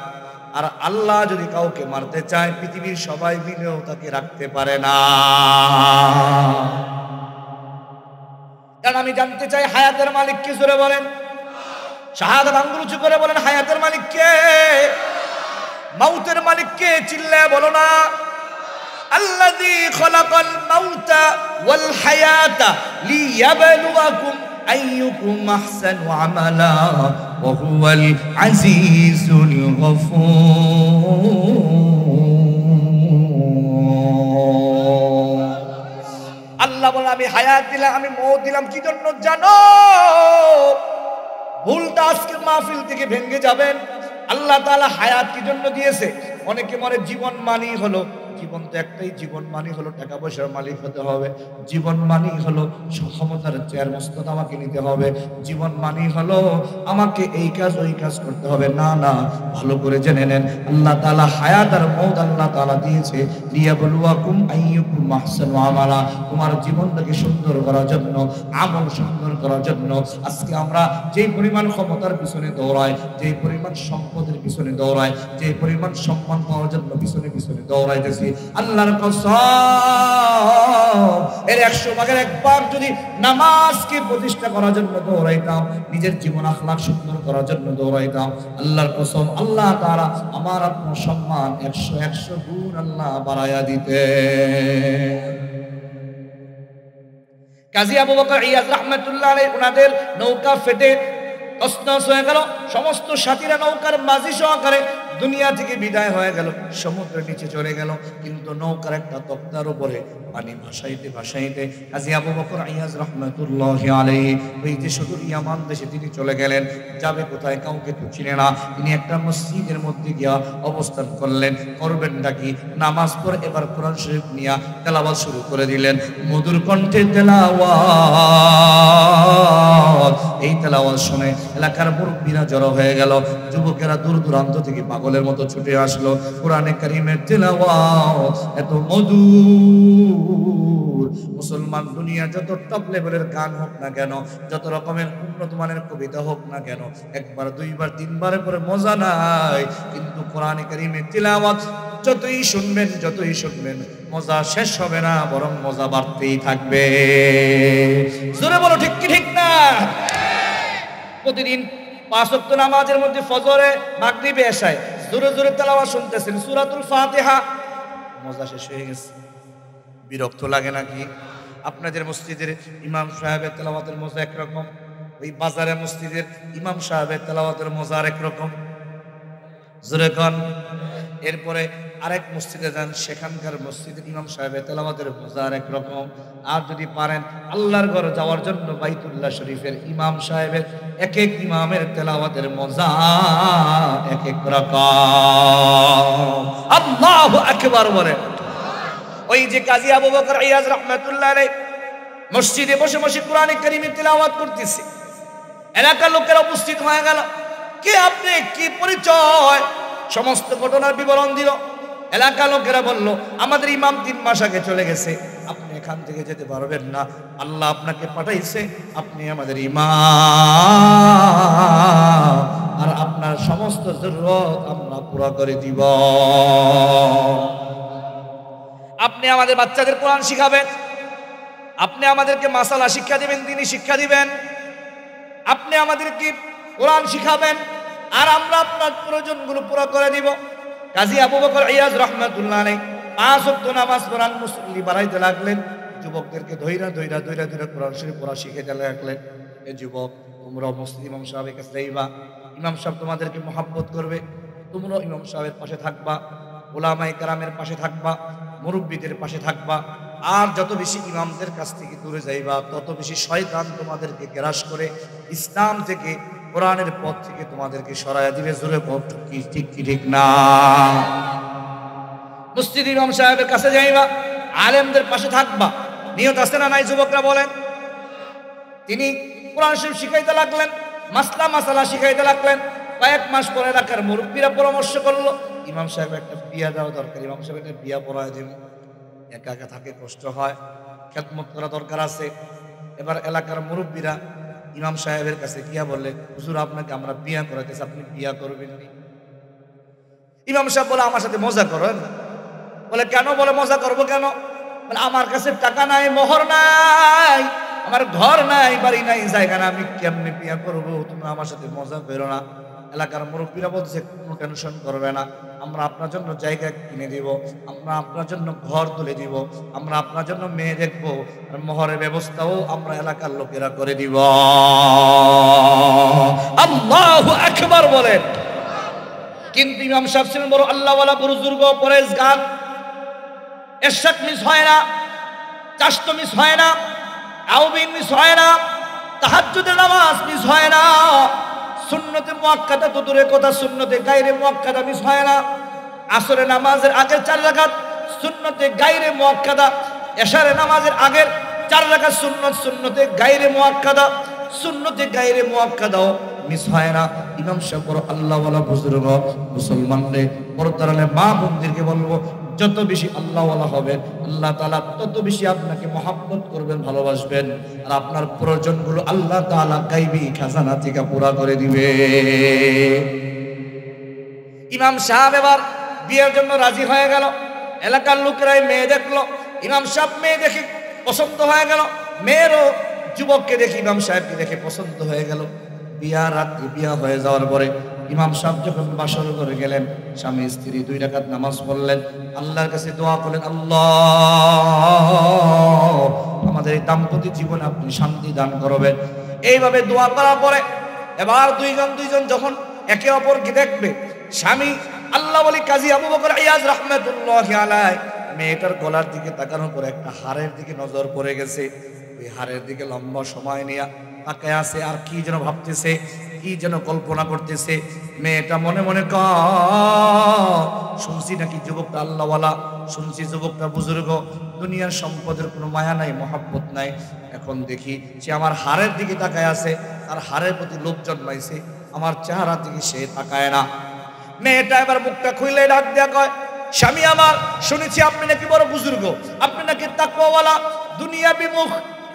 আর আল্লাহ যদি কাউকে মারতে চায় পৃথিবীর সবাই মিলেও তাকে রাখতে পারে না। কারণ আমি জানতে চাই হায়াতের মালিক কে, জোরে বলেন। শাহাদাত আঙ্গুল উঁচু করে বলেন, হায়াতের মালিক কে? মাউতের মালিক কে? চিল্লায় বলো না। আল্লাযী খালাকাল মাউতা ওয়াল হায়াতা লিয়াবলুয়াকুম আইয়ুকুম আহসানু আমালা ওয়া হুয়াল আজিজুল গফুর। আল্লাহ বলে আমি হায়াত দিলাম, আমি মওত দিলাম, কি জন্য জানো? ভুলটা আজকে মাহফিল থেকে ভেঙে যাবেন। আল্লাহ তাআলা হায়াত কি জন্য দিয়েছে? অনেকে মনে জীবন মানেই হলো জীবন তো একটাই, জীবন মানে হলো টাকা পয়সার মালিক হতে হবে, জীবন মানে হলো ক্ষমতার চেয়ার মস্তক আমাকে নিতে হবে, জীবন মানে হলো আমাকে এই কাজ ওই কাজ করতে হবে। না না, ভালো করে জেনে নেন, আল্লাহ তাআলা হায়াত আর মওত আল্লাহ তাআলা দিয়েছে লিয়াবলুয়াকুম আইয়ুকুম আহসানু আমালা, তোমার জীবনটাকে সুন্দর করার জন্য, আমল সুন্দর করার জন্য। আজকে আমরা যেই পরিমাণ ক্ষমতার পিছনে দৌড়াই, যেই পরিমাণ সম্পদের পিছনে দৌড়াই, যেই পরিমাণ সম্মান পাওয়ার জন্য পিছনে পিছনে দৌড়াইতেছি, আল্লাহর কসম এর 100 ভাগের 1 ভাগ যদি নামাজকে প্রতিষ্ঠা করার জন্য দৌড়াইতাম, নিজের জীবন আখলাক সুন্দর করার জন্য দৌড়াইতাম, আল্লাহর কসম আল্লাহ তাআলা আমার আপনার সম্মান 100 গুণ আল্লাহ বাড়ায়া দিতে। কাজী আবু বকর ইয়াজ রাহমাতুল্লাহ আলাইহি ওনাদের নৌকা ফেটে তছনছ হয়ে গেল, সমস্ত সাথীরা নৌকার মাঝি সহকারে দুনিয়া থেকে বিদায় হয়ে গেল, সমুদ্রের নিচে চলে গেল। কিন্তু নৌকার একটা তক্তার উপরে পানি ভাসাইতে ভাসাইতে কাজী আবু বকর ইয়াজ রাহমাতুল্লাহ আলাইহি ওই যে সুদূর ইয়ামান দেশে তিনি চলে গেলেন। যাবে কোথায় কাউকে তো চিনে না। তিনি একটা মসজিদের মধ্যে গিয়া অবস্থান করলেন। করবেন নাকি নামাজ পড়ে এবার কোরআন শরীফ নিয়ে তেলাওয়াত শুরু করে দিলেন। মধুর কণ্ঠে তেলাওয়াত, এই তেলাওয়াত শুনে এলাকার মুরব্বীরা জড়ো হয়ে গেল, যুবকেরা দূর দূরান্ত থেকে পাগলের মতো ছুটে আসলো। কোরআনে কারীমের তেলাওয়াত এত মধুর, মুসলমান দুনিয়া যত টপ লেভেলের গান হোক না কেন, যত রকমের উন্নত মানের কবিতা হোক না কেন, একবার দুইবার তিনবারের পরে মজা নাই। কিন্তু কোরআনে কারীমের তেলাওয়াত যতই শুনবেন মজা শেষ হবে না, বরং মজা বাড়তেই থাকবে। জোরে বলো ঠিক কি ঠিক না? প্রতিদিন 5 ওয়াক্ত নামাজের মধ্যে ফজরে, মাগরিবে, এশায় জোরে জোরে তেলাওয়াত শুনতেছেন সূরাতুল ফাতিহা, মজা শেষ হয়ে গেছে। বিরক্ত লাগে নাকি? আপনাদের মসজিদের ইমাম সাহেবের তেলাওয়াতের মজা একরকম, ওই বাজারে মসজিদের ইমাম সাহেবের তেলাওয়াতের মজা আরেক রকম। জোরে কোন। এরপরে আরেক মসজিদে যান, সেখানকার মসজিদের ইমাম সাহেবের তেলাওয়াতের মজা আরেক রকম। আর যদি পারেন আল্লাহর ঘর যাওয়ার জন্য বাইতুল্লাহ শরীফের ইমাম সাহেবের এক এক ইমামের তেলাওয়াতের মজা এক এক রকম। আল্লাহু আকবার বলেন। ওই যে কাজী আবু বকর ইয়াজ রাহমাতুল্লাহ আলাইহি মসজিদে বসে বসে কোরআনে কারীমের তেলাওয়াত করতেছে, এলাকার লোকেরা উপস্থিত হয়ে গেল। কে আপনি, কি পরিচয়? সমস্ত ঘটনার বিবরণ দিল। এলাকার লোকেরা বলল, আমাদের ইমাম 3 মাস আগে চলে গেছে, আপনি এখান থেকে যেতে পারবেন না, আল্লাহ আপনাকে পাঠাইছে, আপনি আমাদের ইমাম, আর আপনার সমস্ত জরুরত আমরা পুরা করে দিব। আপনি আমাদের বাচ্চাদের কোরআন শিখাবেন, আপনি আমাদেরকে মাসালা শিক্ষা দিবেন, দ্বীনি শিক্ষা দিবেন, আপনি আমাদেরকে কোরআন শিখাবেন, আর আমরা আপনার প্রয়োজনগুলো পুরো করে দিব। কাজী আবু বকর ইয়াজ রাহমাতুল্লাহ আলাইহি 5 ওয়াক্ত নামাজ পড়ান, মুসল্লি বাড়াইতে লাগলেন। যুবকদেরকে ধৈরা কোরআন শরীফ পড়া শিখাইতে লাগলেন। এ যুবক, তোমরা মুসলিম ইমাম সাহেবের কাছে যাইবা, ইমাম সাহেব তোমাদেরকে মহব্বত করবে, তোমরাও ইমাম সাহেবের পাশে থাকবা, উলামায়ে কেরামের পাশে থাকবা, মুরব্বীদের পাশে থাকবা। আর যত বেশি ইমামদের কাছ থেকে দূরে যাইবা, তত বেশি শয়তান তোমাদেরকে গ্রাস করে ইসলাম থেকে, কোরআনের পথ থেকে তোমাদেরকে সরাইয়া দিবে। জোরে বল ঠিক কি ঠিক না? মসজিদ ইমাম সাহেবের কাছে যাইবা, আলেমদের পাশে থাকবা, নিয়ত আছে না নাই যুবকরা বলেন? তিনি কোরআন শরীফ শিখাইতে লাগলেন, মাসালা শিখাইতে লাগলেন। কয়েক মাস পরে এলাকার মুরব্বীরা পরামর্শ করলো, ইমাম সাহেব একটা বিয়া দেওয়া দরকার, ইমাম সাহেব একটা বিয়া পড়ায় দেব, একা একা থাকে কষ্ট হয়, খেদমত করা দরকার আছে। এবার এলাকার মুরব্বীরা ইমাম সাহেবের কাছে গিয়া বললেন, হুজুর আপনাকে আমরা বিয়া করাইতেছি, আপনি বিয়া করবেন নি? ইমাম সাহেব বলে, আমার সাথে মজা করেন? বলে কেন? বলে মজা করবো কেন? বলে আমার কাছে টাকা নাই, মোহর নাই, আমার ঘর নাই, বাড়ি নাই, জায়গা না, আমি কেমনে বিয়া করবো? তুমি আমার সাথে মজা করো না। এলাকার মুরব্বীরা বলছে, কোনো টেনশন করবে না, আমরা আপনার জন্য জায়গা কিনে দিব, আমরা আপনার জন্য ঘর তুলে দিব, আমরা আপনার জন্য মেয়ে দেখবো, আর মোহরের ব্যবস্থাও আমরা এলাকার লোকেরা করে দিব। আল্লাহু আকবার বলেন। কিন্তু ইমাম সাহেব ছিলেন বড় আল্লাহওয়ালা, বুজুর্গ, পরেজগার, এরশাদ মিস হয় না, চাষ্ট মিস হয় না, আউবিন মিস হয় না, তাহাজ্জুদের নামাজ মিস হয় না, সুন্নতে মুআক্কাদা তো দূরের কথা, সুন্নতে গায়রে মুআক্কাদা মিস হয় না। আসরের নামাজের আগে 4 রাকাত সুন্নতে গায়রে মুআক্কাদা, এশারের নামাজের আগের 4 রাকাত সুন্নত সুন্নতে গায়রে মুআক্কাদা, সুন্নতে গায়রে মুআক্কাদাও মিস হয় না। ইমাম সাহেব বড় আল্লাহওয়ালা বুজুর্গ মুসলমানদের পর্দারালে মা বোনদেরকে বলবো, যত বেশি আল্লাহওয়ালা হবেন আল্লাহ তাআলা তত বেশি আপনাকে মহব্বত করবেন, ভালোবাসবেন, আর আপনার প্রয়োজনগুলো আল্লাহ তাআলা গায়বী খাজানা থেকে পুরা করে দিবে। ইমাম সাহেব এবার বিয়ের জন্য রাজি হয়ে গেল। এলাকার লোকেরাই মেয়ে দেখলো, ইমাম সাহেব মেয়ে দেখে পছন্দ হয়ে গেল, মেয়েরও যুবককে দেখে ইমাম সাহেবকে দেখে পছন্দ হয়ে গেল। রাত্রি বিয়া হয়ে যাওয়ার পরে ইমাম সাহেব যখন বাসর করে গেলেন, স্বামী স্ত্রী 2 রাকাত নামাজ পড়লেন, আল্লাহর কাছে দোয়া করলেন, আল্লাহ আমাদের এই দাম্পত্য জীবনে আপনি শান্তি দান করবেন। এইভাবে দোয়া করার পরে এবার দুইজন যখন একে অপরকে দেখবে, স্বামী আল্লাহ ওলি কাজী আবু বকর ইয়াজ রাহমাতুল্লাহি আলাইহি মেয়েটার গলার দিকে তাকানোর পরে একটা হাড়ের দিকে নজর পড়ে গেছে। ওই হাড়ের দিকে লম্বা সময় নিয়ে তাকায় আছে, আর কি যেন ভাবতেছে, কি যেন কল্পনা করতেছে। মেয়েটা মনে মনে শুনছি নাকি যুবকটা আল্লাহওয়ালা, শুনছি যুবকটা বুজুর্গ, দুনিয়ার সম্পদের কোনো মায়া নাই, মহাব্বত নাই। এখন দেখি সে আমার হাড়ের দিকে তাকায় আছে, আর হাড়ের প্রতি লোভ জন্মাইছে, আমার চেহারা দিকে সে তাকায় না। মেয়েটা এবার মুখটা খুলে ডাক দেয়া কয়, স্বামী আমার, শুনেছি আপনি নাকি বড় বুজুর্গ, আপনি নাকি তাকওয়াওয়ালা, দুনিয়া বিমুখ,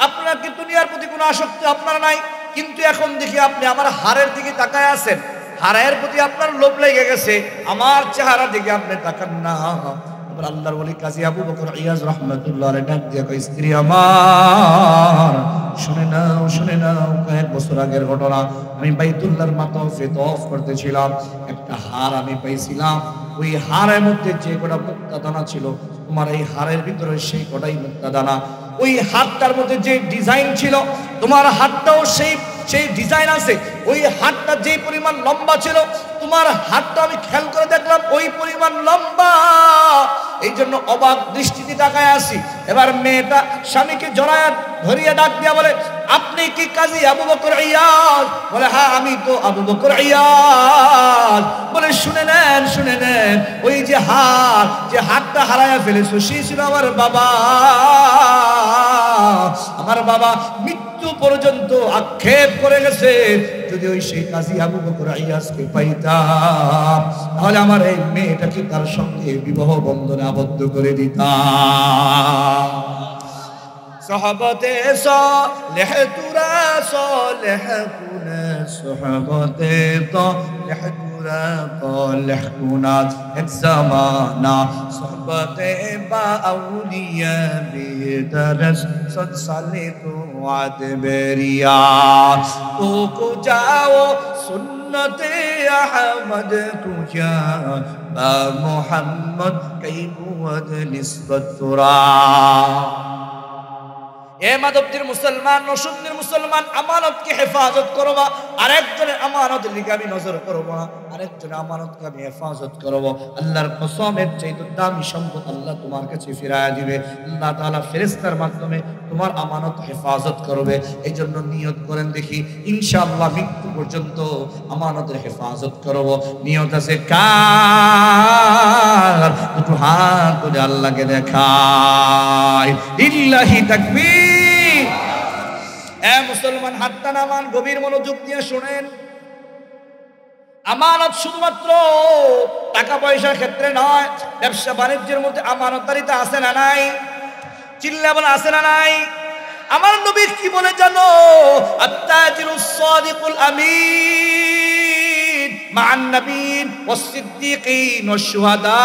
আপনার কি দুনিয়ার প্রতি কোনো আসক্তি আপনার নাই, কিন্তু এখন দেখি আপনি আমার হাড়ের দিকে তাকায় আছেন, হাড়ের প্রতি আপনার লোভ লেগে গেছে, আমার চেহারা দিকে আপনি তাকান না। এবার আল্লাহর ওলি কাজী আবু বকর ইয়াজ রাহমাতুল্লাহ আলাইহি ডাক দিয়া কয়, স্ত্রী আমার শুনে নাও, কয়েক বছর আগের ঘটনা। আমি বাইতুল্লাহর মাতাফে তওয়াফ করতেছিলাম, একটা হাড় আমি পাইছিলাম। ওই হাড়ের মধ্যে যে কটা মুক্তা দানা ছিল, তোমার এই হাড়ের ভিতরে সেই কটাই মুক্তা দানা। ওই হাড়টার মধ্যে যে ডিজাইন ছিল, তোমার হাড়টাও সেই ডিজাইন আছে। ওই হাড়টা যে পরিমাণ লম্বা ছিল, তোমার হাড়টা আমি খেয়াল করে দেখলাম ওই পরিমাণ লম্বা। এই জন্য অবাক দৃষ্টিতে তাকায় আসি। এবার মেয়েটা স্বামীকে জড়ায় ধরিয়া ডাক দিয়া বলে, আপনি কি কাজী আবু বকর ইয়াজ? বলে, হ্যাঁ আমি তো আবু বকর ইয়াজ। বলে, শুনে নেন, ওই যে হাড়টা হারায়া ফেলেছো, সেই ছিল আমার বাবা। আমার বাবা মৃত্যু পর্যন্ত আক্ষেপ করে গেছে, যদি ওই সেই কাজী আবু বকর ইয়াজকে পাইতাম, তাহলে আমার এই মেয়েটাকে তার সঙ্গে বিবাহ বন্ধনে আবদ্ধ করে দিতাম। صحبتے صالح ترا صالح کنا صحبتے صالح ترا صالح کنا ایک زمانہ صحبتے با اولیاء بیدرس صد سالی تو عاد بریا تو کو جاؤ سنت احمد تجا با محمد کئی بود نسبت ترا এ মাধবদীর মুসলমান, নসুন্দির মুসলমান, আমানতকে হেফাজত করবা, আরেকজনের আমানত লিগে আমি নজর করব না, আরেকজনের আমানতকে আমি হেফাজত করব। আল্লাহর কসমের চাইতে দামি সম্পদ আল্লাহ তোমার কাছে ফিরায়া দিবে। আল্লাহ তাআলা ফেরেশতার মাধ্যমে তোমার আমানত হেফাজত করবে। এই জন্য নিয়ত করেন দেখি, ইনশাআল্লাহ মৃত্যু পর্যন্ত আমানতের হেফাজত করব। নিয়ত আছে কার? একটু হাত তুলে আল্লাহকে দেখায়, লিল্লাহি তাকবীর। এ মুসলমান, হাতটা নামান, গভীর মনোযোগ দিয়ে শুনেন। আমানত শুধুমাত্র টাকা পয়সার ক্ষেত্রে নয়, ব্যবসা বাণিজ্যের মধ্যে আমানতদারিতা আছে না নাই? চিল্লা বলে আছে না নাই? আমার নবী কি বলে জানো? আত-তাজিরুস সাদিকুল আমিন মা'আন নাবিয়্যিন ওয়াস-সিদ্দীকিন ওয়াশ-শুহাদা।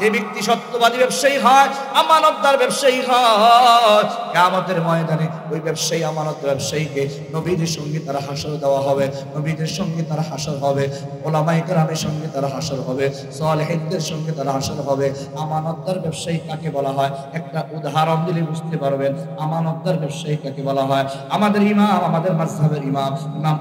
যে ব্যক্তি সত্যবাদী ব্যবসায়ী হয়, আমানতদার ব্যবসায়ী হয়, কিয়ামতের ময়দানে ওই ব্যবসায়ী, আমানত ব্যবসায়ীকে নবীদের সঙ্গে তারা হাসর দেওয়া হবে, নবীদের সঙ্গে তারা হাসর হবে, ওলামায়ে কেরামের সঙ্গে তারা হাসর হবে, সালেহিনদের সঙ্গে তারা হাসর হবে। আমানতদার ব্যবসায়ী কাকে বলা হয়? একটা উদাহরণ দিলে বুঝতে পারবেন আমানতদার ব্যবসায়ী কাকে বলা হয়। আমাদের ইমাম, আমাদের মাযহাবের ইমাম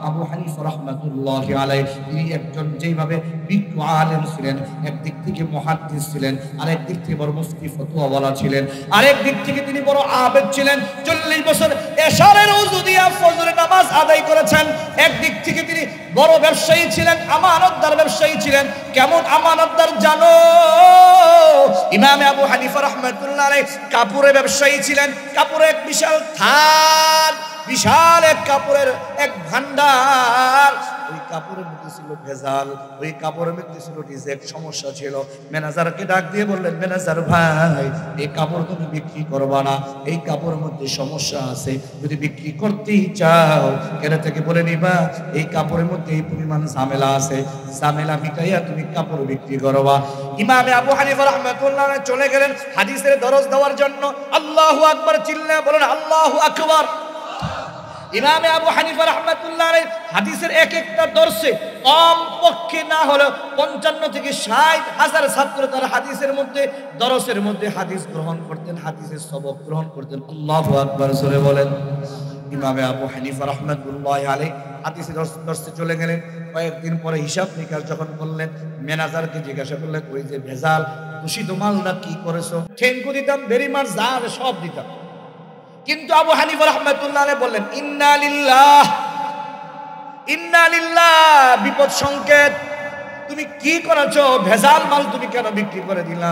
আবু হানিফা রাহমাতুল্লাহি আলাইহি, তিনি একজন যেভাবে বিজ্ঞ আলেম ছিলেন, একদিক থেকে মুহাদ্দিস ছিলেন, আরেক দিক থেকে বড় মুফতি ফতোয়াওয়ালা ছিলেন, আরেক দিক থেকে তিনি বড় আবেদ ছিলেন। 40 বছর এশারের ওযু দিয়া ফজরের নামাজ আদায় করেছেন। একদিক থেকে তিনি বড় ব্যবসায়ী ছিলেন, আমানতদার ব্যবসায়ী ছিলেন। কেমন আমানতদার জানো? ইমাম আবু হানিফা রাহমাতুল্লাহ আলাইহি কাপড়ের ব্যবসায়ী ছিলেন। কাপড়ের এক বিশাল থান, বিশাল এক কাপড়ের এক ভান্ডার। ওই কাপড়ের মধ্যে ছিল ভেজাল, ওই কাপড়ের মধ্যে ছিল রিজেক্ট, সমস্যা ছিল। ম্যানেজারকে ডাক দিয়ে বললেন, ম্যানেজার ভাই, এই কাপড় তুমি বিক্রি করবা না, এই কাপড়ের মধ্যে সমস্যা আছে, যদি বিক্রি করতেই চাও কেন থেকে বলে নিবা এই কাপড়ের মধ্যে এই পরিমাণ ঝামেলা আছে, ঝামেলা মিটাইয়া তুমি কাপড় বিক্রি করবা। ইমামে আবু হানিফা রাহমাতুল্লাহ আলাইহি চলে গেলেন হাদিসের দরজ দেওয়ার জন্য। আল্লাহু আকবার চিল্লায়া বলেন আল্লাহু আকবার। ইমামে আবু হানিফা রাহমাতুল্লাহ আলাইহি হাদিসের এক একটা দর্শে কম পক্ষে না হলে 55 থেকে 60 হাজার ছাত্র তার হাদিসের মধ্যে দরসের মধ্যে হাদিস গ্রহণ করতেন, হাদিসের সবক গ্রহণ করতেন। আল্লাহু আকবার জোরে বলেন। ইমামে আবু হানিফা রাহমাতুল্লাহ আলাইহি হাদিসের দর্শে চলে গেলেন। কয়েকদিন পরে হিসাব নিকাশ যখন করলেন, ম্যানেজারকে জিজ্ঞাসা করলেন, ওই যে ভেজাল দূষিত মালটা কি করেছো? ঠেঙ্কু দিতাম, বেরি মাছ যা সব দিতাম। কিন্তু আবু হানিফা রাহমাতুল্লাহ আলাইহি বললেন, ইন্না লিল্লাহ ইন্না লিল্লাহ, বিপদ সংকেত। তুমি কি করেছো? ভেজাল মাল তুমি কেন বিক্রি করে দিলা?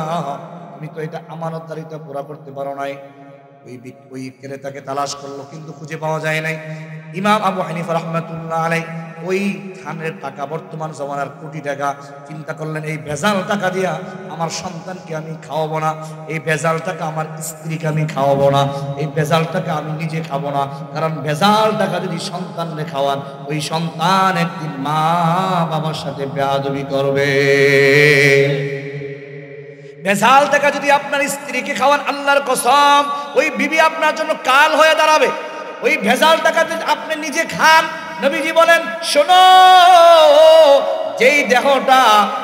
তুমি তো এটা আমানতদারিতা পুরা করতে পারো নাই। ওই ক্রেতাকে তালাশ করলো কিন্তু খুঁজে পাওয়া যায় নাই। ইমাম আবু হানিফা রাহমাতুল্লাহ আলাইহি ওই থানের টাকা, বর্তমান জমানার কোটি টাকা, চিন্তা করলেন এই ভেজাল টাকা দিয়া আমার সন্তানকে আমি খাওয়াবো না, এই ভেজাল টাকা আমার স্ত্রীকে আমি খাওয়াবো না, এই ভেজাল টাকা আমি নিজে খাবো না। কারণ ভেজাল টাকা যদি সন্তানকে খাওয়ান, ওই সন্তান একদিন মা বাবার সাথে বেয়াদবি করবে। ভেজাল টাকা যদি আপনার স্ত্রীকে খাওয়ান, আল্লাহর কসম ওই বিবি আপনার জন্য কাল হয়ে দাঁড়াবে। ওই ভেজাল টাকাতে আপনি নিজে খান, নবীজি বলেন শোনো, যেই দেহটা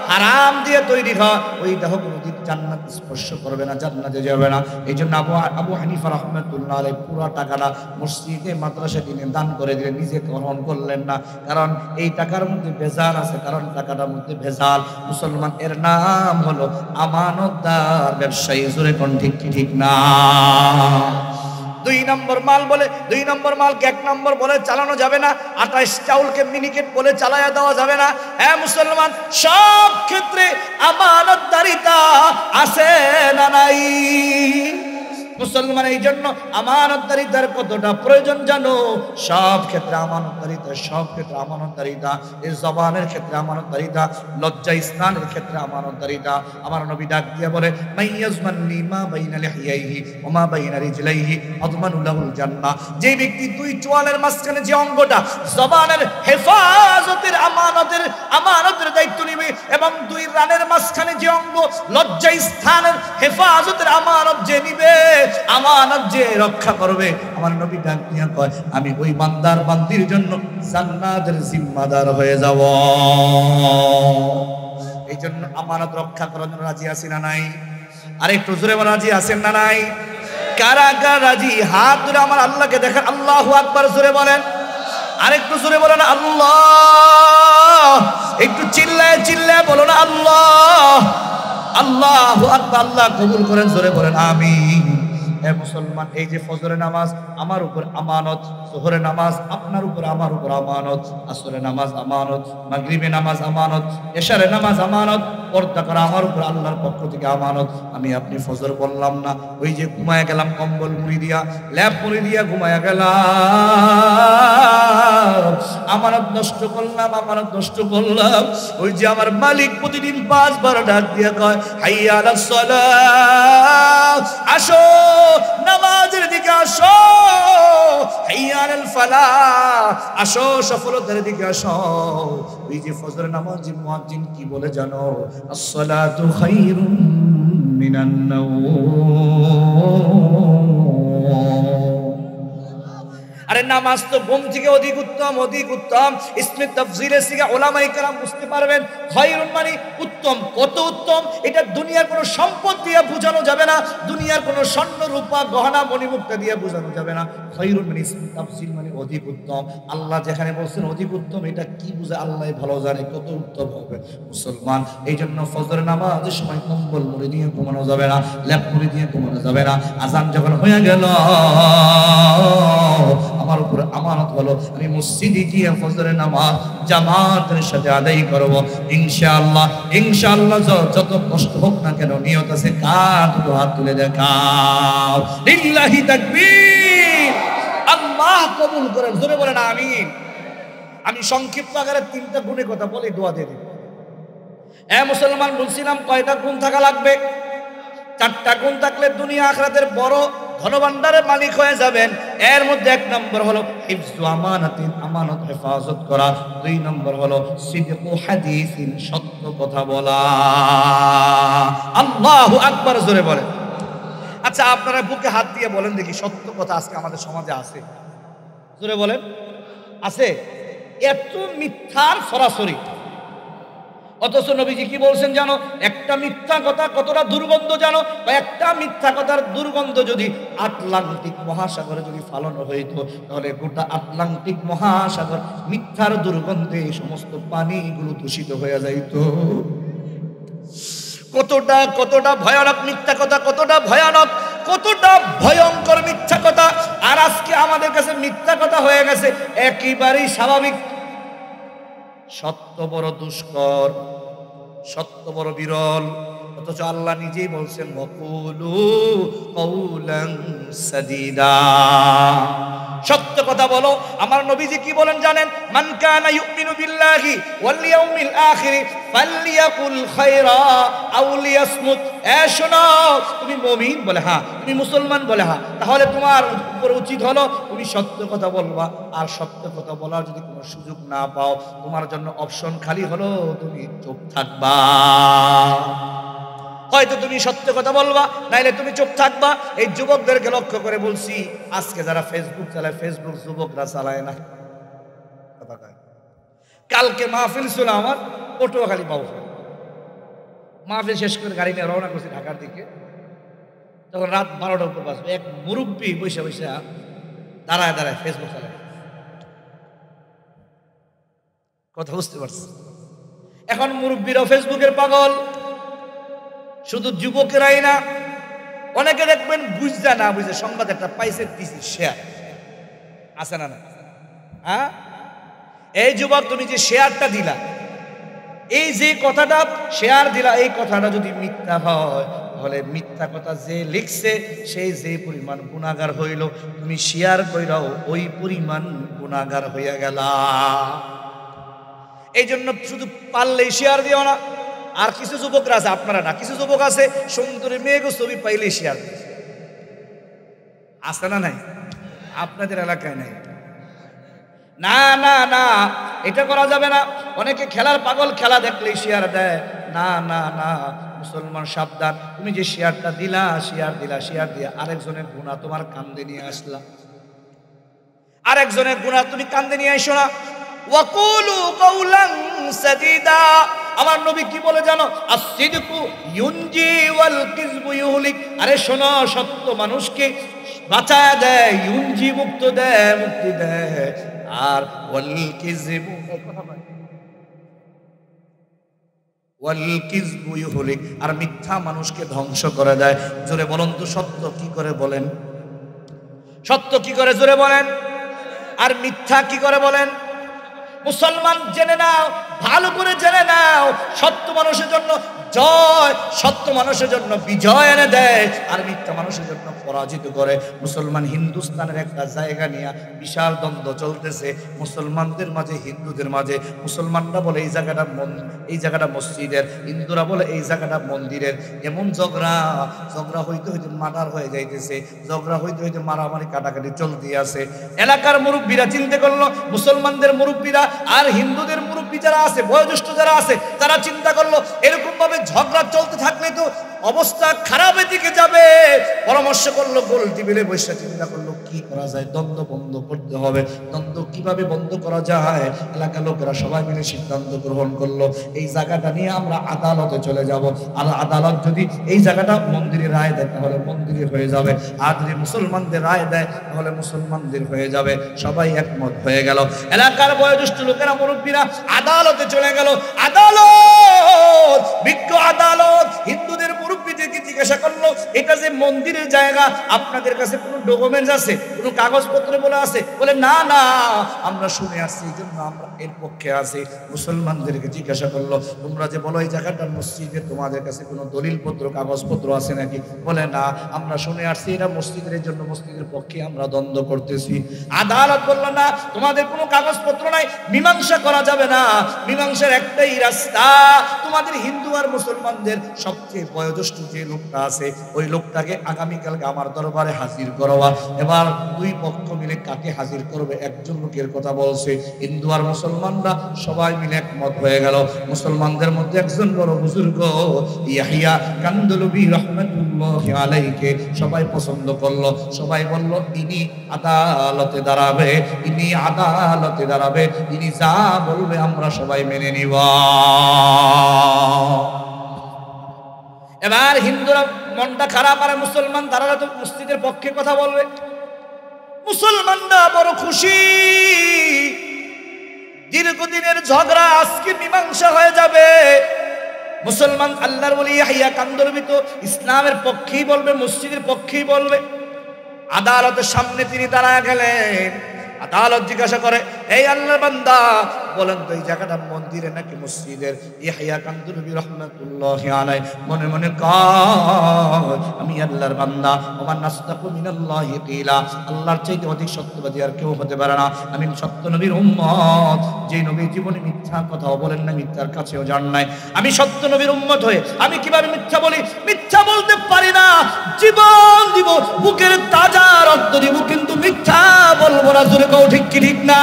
হারাম দিয়ে তৈরি হয় ওই দেহ কোনোদিন জান্নাত স্পর্শ করবে না, জান্নাতে যাবে না। এই জন্য আবু হানিফা রাহমাতুল্লাহ আলাইহি পুরো টাকাটা মসজিদে মাদ্রাসায় তিনি দান করে দিলেন, নিজে গ্রহণ করলেন না। কারণ এই টাকার মধ্যে ভেজাল আছে, কারণ টাকাটার মধ্যে ভেজাল। মুসলমান এর নাম হলো আমানতদার ব্যবসায়ী। জোরে কোন ঠিক কি ঠিক না? 2 নম্বর মাল বলে 2 নম্বর মালকে 1 নম্বর বলে চালানো যাবে না। 28 চাউলকে মিনিকেট বলে চালায়া দেওয়া যাবে না। হ্যাঁ মুসলমান, সব ক্ষেত্রে আমানতদারিতা আছে না নাই? মুসলমান এই জন্য আমানতদারিতার কতটা প্রয়োজন জানো? সব ক্ষেত্রে আমানতদারিতা, সব ক্ষেত্রে আমানতদারিতা। এই জবানের ক্ষেত্রে আমানতদারিতা, লজ্জা স্থানের ক্ষেত্রে আমানতদারিতা। আমার নবী ডাক দিয়ে বলে, মাইয়াজমান লিমা বাইনা লিহিয়াইহি ওয়া মা বাইনা রিজলাইহি আদমানু লাহুল জান্নাহ। যে ব্যক্তি 2 চোয়ালের মাঝখানে যে অঙ্গটা জবানের হেফাজতের আমানতের দায়িত্ব নেবে, এবং 2 রানের মাঝখানে যে অঙ্গ লজ্জা স্থানের হেফাজতের আমানত যে নিবে, আমানত যে রক্ষা করবে, আমার নবী ডাক দিয়া কয়, আমি ওই বান্দার বান্দির জন্য জান্নাতের জিম্মাদার হয়ে যাব। এই জন্য আমানত রক্ষা করার জন্য রাজি আছি না নাই? আর একটু জোরে বলা, রাজি আছেন না নাই? কারা কারা রাজি? হাত ধরে আমার আল্লাহকে দেখেন। আল্লাহু আকবার জোরে বলেন। আর একটু জোরে বলেন আল্লাহ। একটু চিল্লায় চিল্লায় বলো না আল্লাহ। আল্লাহু আকবার। আল্লাহ কবুল করেন, জোরে বলেন আমিন। হে মুসলমান, এই যে ফজরের নামাজ আমার উপর আমানত, যোহরের নামাজ আপনার উপর আমার উপর আমানত, আসরের নামাজ আমানত, মাগরিবের নামাজ আমানত, এশারের নামাজ আমানত, পর্দা করা আমার উপর আল্লাহর পক্ষ থেকে আমানত। আমি আপনি ফজর বললাম না, ওই যে ঘুমায় গেলাম কম্বল মুড়ি দিয়া, ল্যাপ মুড়ি দিয়া ঘুমায় গেলাম, আমানত নষ্ট করলাম, আমানত নষ্ট করলাম। ওই যে আমার মালিক প্রতিদিন 5 বার ডাক দিয়া কয়, হাইয়া আলাস সালাহ, আসো নামাজের দিকে আসো, হাইয়া আলাল ফালাহ, আসো সফলতার দিকে আসো। ওই যে ফজর নামাজি মুয়াজ্জিন কি বলে জানো? আসসালাতু খায়রুম মিনান নাওম। আরে নামাজ তো ঘুম থেকে অধিক উত্তম, অধিক উত্তম। ইসমে তাফসীরের সিগা উলামায়ে কেরাম বুঝতে পারবেন। খায়রুন মানে উত্তম। কত উত্তম এটা দুনিয়ার কোনো সম্পদ দিয়ে বোঝানো যাবে না, দুনিয়ার কোনো স্বর্ণ রূপা গহনা মণিমুক্তা দিয়ে বোঝানো যাবে না। খায়রুন মানে ইসমে তাফসীর মানে অধিক উত্তম। আল্লাহ যেখানে বলছেন অধিক উত্তম, এটা কি বুঝে আল্লাহই ভালো জানে কত উত্তম হবে। মুসলমান এই জন্য ফজর নামাজের সময় কম্বল মুড়ি দিয়ে ঘুমানো যাবে না, ল্যাপ মুড়ি দিয়ে ঘুমানো যাবে না। আজান যখন হয়ে গেল আমার উপরে আমানত হলো, আমি মসজিদে গিয়ে ফজরের নামাজ জামাতের সাথে আদায় করব ইনশাআল্লাহ। ইনশাআল্লাহ যত কষ্ট হোক না কেন, নিয়ত আছে কার? দুটো হাত তুলে দেখাও, লিল্লাহি তাকবীর। আল্লাহ কবুল করেন, জোরে বলেন আমিন। আমি সংক্ষিপ্ত আকারে 3টা গুণের কথা বলে দোয়া দিয়ে দিই। মুসলমান বলছিলাম কয়টা গুণ থাকা লাগবে? 4টা গুণ থাকলে দুনিয়া আখিরাতের বড় ধনভাণ্ডারের মালিক হয়ে যাবেন। এর মধ্যে 1 নম্বর হলো হিফজু আমানাতিন, আমানত হেফাজত করা। 2 নম্বর হলো সিদকু হাদিসিন, সত্য কথা বলা। আল্লাহু আকবার, জোরে বলেন। আচ্ছা, আপনারা বুকে হাত দিয়ে বলেন দেখি, সত্য কথা আজকে আমাদের সমাজে আছে? জোরে বলেন, আছে? এত মিথ্যার সরাসরি, অথচ নবীজি কি বলছেন জানো? একটা মিথ্যা কথা কতটা দুর্গন্ধ জানো? একটা মিথ্যা কথার দুর্গন্ধ যদি আটলান্টিক মহাসাগরে যদি ফালানো হইতো, তাহলে গোটা আটলান্টিক মহাসাগর মিথ্যার দুর্গন্ধে সমস্ত পানিগুলো দূষিত হয়ে যাইতো। কতটা ভয়ানক মিথ্যা কথা, কতটা ভয়ানক, কতটা ভয়ঙ্কর মিথ্যা কথা। আর আজকে আমাদের কাছে মিথ্যা কথা হয়ে গেছে একেবারেই স্বাভাবিক। সত্য বড় দুষ্কর, সত্য বড় বিরল, অথচ আল্লাহ নিজেই বলছেন ওয়াকুলু কাউলান সাদীদা, সত্য কথা বলো। আমার নবীজি কি বলেন জানেন? মান কানা ইউমিনু বিল্লাহি ওয়াল ইয়াউমিল আখির ফালইয়াকুল খায়রা আও লিয়াসমুত। শোনো, তুমি মুমিন বলে হ্যাঁ, তুমি মুসলমান বলে হ্যাঁ, তাহলে তোমার উপরে উচিত হলো তুমি সত্য কথা বলবা। আর সত্য কথা বলার যদি কোনো সুযোগ না পাও, তোমার জন্য অপশন খালি হলো তুমি চুপ থাকবা। হয়তো তুমি সত্য কথা বলবা, নাইলে তুমি চুপ থাকবা। এই যুবকদেরকে লক্ষ্য করে বলছি, আজকে যারা ফেসবুক চালায়, ফেসবুক যুবকরা চালায় না। কালকে মাহফিল ছিল আমার পটুয়াখালী বাউফল। মাহফিল শেষ করে গাড়ি নিয়ে রওনা করছি ঢাকার দিকে। তখন রাত 12টার উপর বাজবে, এক মুরব্বী বসে বসে দাঁড়ায় দাঁড়ায় ফেসবুক চালায়। কথা বুঝতে পারছি? এখন মুরব্বীরাও ফেসবুকের পাগল, শুধু যুবকেরাই না, অনেকে দেখবেন বুঝতে না বুঝে সংবাদ একটা পাইছে দিছি শেয়ার, আছে না? হ্যাঁ, এই যুবক তুমি যে শেয়ারটা দিলা, এই যে কথাটা শেয়ার দিলা, এই কথাটা যদি মিথ্যা হয়, তাহলে মিথ্যা কথা যে লিখছে সেই যে পরিমাণ গুনাহগার হইল, তুমি শেয়ার কইরাও ওই পরিমাণ গুনাহগার হইয়া গেলা। এই জন্য শুধু পারলেই শেয়ার দিও না। আর কিছু যুবকরা আছে, আপনারা না, কিছু যুবক আছে সুন্দরী মেয়েকে ছবি পাইলে শেয়ার আছে না? নাই? আপনাদের এলাকায় নাই? না না না, এটা করা যাবে না। অনেকে খেলার পাগল, খেলা দেখলেই শেয়ার দেয়। না না না, মুসলমান সাবধান। তুমি যে শেয়ারটা দিলা, শেয়ার দিয়ে আরেকজনের গুনাহ তোমার কান্দে নিয়ে আসলা, আরেকজনের গুনাহ তুমি কান্দে নিয়ে আইসো না। ওয়াকুলু কাউলান সাদীদা। আমার নবী কি বলে জানো? আসসিদকু ইউনজি ওয়াল কিযবু ইউহলিক। আরে শোনো, সত্য মানুষকে বাঁচায় দেয়, ইউনজি মুক্তি দেয়। আর ওয়াল কিযবু, ওয়াল কিযবু ইউহলিক, আর মিথ্যা মানুষকে ধ্বংস করে দেয়। জোরে বলুন তো, সত্য কি করে বলেন? সত্য কি করে জোরে বলেন? আর মিথ্যা কি করে বলেন? মুসলমান জেনে নাও, ভালো করে জেনে নাও, সত্য মানুষের জন্য জয়, সত্য মানুষের জন্য বিজয় এনে দেয়, আর মিথ্যা মানুষের জন্য পরাজিত করে। মুসলমান হিন্দুস্তানের একটা জায়গা নিয়ে বিশাল দ্বন্দ্ব চলতেছে মুসলমানদের মাঝে, হিন্দুদের মাঝে। মুসলমানরা বলে এই জায়গাটা মসজিদের, হিন্দুরা বলে এই জায়গাটা মন্দিরের। এমন ঝগড়া হইতে হইতে মার্ডার হয়ে যাইতেছে, ঝগড়া হইতে হইতে মারামারি কাটাকাটি চলতে আছে। এলাকার মুরব্বীরা চিন্তা করলো, মুসলমানদের মুরব্বীরা আর হিন্দুদের মুরব্বী যারা আছে, বয়োজ্যেষ্ঠ যারা আছে, তারা চিন্তা করলো এরকম ভাবে ঝগড়া চলতে থাকলে তো অবস্থা খারাপের দিকে যাবে। পরামর্শ করলো, গোল টেবিলে বসে চিন্তা করলো কি করা যায়, দ্বন্দ্ব বন্ধ করতে হবে। দ্বন্দ্ব কিভাবে বন্ধ করা যায়? এলাকার লোকেরা সবাই মিলে সিদ্ধান্ত গ্রহণ করলো, এই জায়গাটা নিয়ে আমরা আদালতে চলে যাব। আর আদালত যদি এই জায়গাটা মন্দিরের রায় দেয়, তাহলে মন্দিরের হয়ে যাবে। আর যদি মুসলমানদের রায় দেয়, তাহলে মুসলমানদের হয়ে যাবে। সবাই একমত হয়ে গেল। এলাকার বয়োজ্যেষ্ঠ লোকেরা, মুরব্বীরা আদালতে চলে গেল। আদালত, বিজ্ঞ আদালত, হিন্দুদের মুরব্বীদের মুসল্লিদেরকে জিজ্ঞাসা করলো, এটা যে মন্দিরের জায়গা, আপনাদের কাছে কোনো ডকুমেন্টস আছে, কোনো কাগজপত্র বলে আছে? বলে না না, আমরা শুনে আসছি, এই জন্য আমরা এর পক্ষে আছি। মুসলমানদেরকে জিজ্ঞাসা করলো, তোমরা যে বলো এই জায়গাটা মসজিদে, তোমাদের কাছে কোনো দলিলপত্র কাগজপত্র আছে নাকি? বলে না, আমরা শুনে আসছি এটা মসজিদের জন্য, মসজিদের পক্ষে আমরা দ্বন্দ্ব করতেছি। আদালত বলল না, তোমাদের কোনো কাগজপত্র নাই, মীমাংসা করা যাবে না। মীমাংসার একটাই রাস্তা, তোমাদের হিন্দু আর মুসলমানদের সবচেয়ে বয়োজ্যেষ্ঠ যে লোকটা আছে, ওই লোকটাকে আগামীকালকে আমার দরবারে হাজির করবা। এবার দুই পক্ষ মিলে কাকে হাজির করবে? একজন লোকের কথা বলছে। হিন্দু আর মুসলমানরা সবাই মিলে একমত হয়ে গেল। মুসলমানদের মধ্যে একজন বড় বুজুর্গ ইয়াহিয়া কান্দলবি রাহমাতুল্লাহি আলাইহিকে সবাই পছন্দ করলো। সবাই বলল, ইনি আদালতে দাঁড়াবে, ইনি আদালতে দাঁড়াবে, ইনি যা বলবে আমরা সবাই মেনে নিব। এবার হিন্দুরা মনটা খারাপ, আর মুসলমান তারা তো মসজিদের পক্ষে কথা বলবে। মুসলমানরা বড় খুশি, দীর্ঘদিনের ঝগড়া আজকে মীমাংসা হয়ে যাবে। মুসলমান আল্লাহর ওলি ইয়াহিয়া কান্দলবি তো ইসলামের পক্ষেই বলবে, মসজিদের পক্ষেই বলবে। আদালতের সামনে তিনি দাঁড়ায় গেলেন। আদালত জিজ্ঞাসা করে, এই আল্লাহর বান্দা, বলেন তো এই জায়গাটা মন্দিরে নাকি মসজিদের? ইয়াহিয়া কান্দলবি রাহমাতুল্লাহি আলাইহি মনে মনে কয়, আমি আল্লাহর বান্দা, ওমান নাসতাকু মিনাল্লাহি কিলা, আল্লাহর চাইতে অধিক সত্যবাদী আর কেউ হতে পারে না। আমি সত্য নবীর উম্মত, যে নবী জীবনে মিথ্যা কথাও বলেন না, মিথ্যার কাছেও যান নাই। আমি সত্য নবীর উম্মত হয়ে আমি কিভাবে মিথ্যা বলি? মিথ্যা বলতে পারি না, জীবন দিব, বুকের তাজা রক্ত দিব, কিন্তু মিথ্যা বলবো না। জোরে কও ঠিক কি ঠিক না?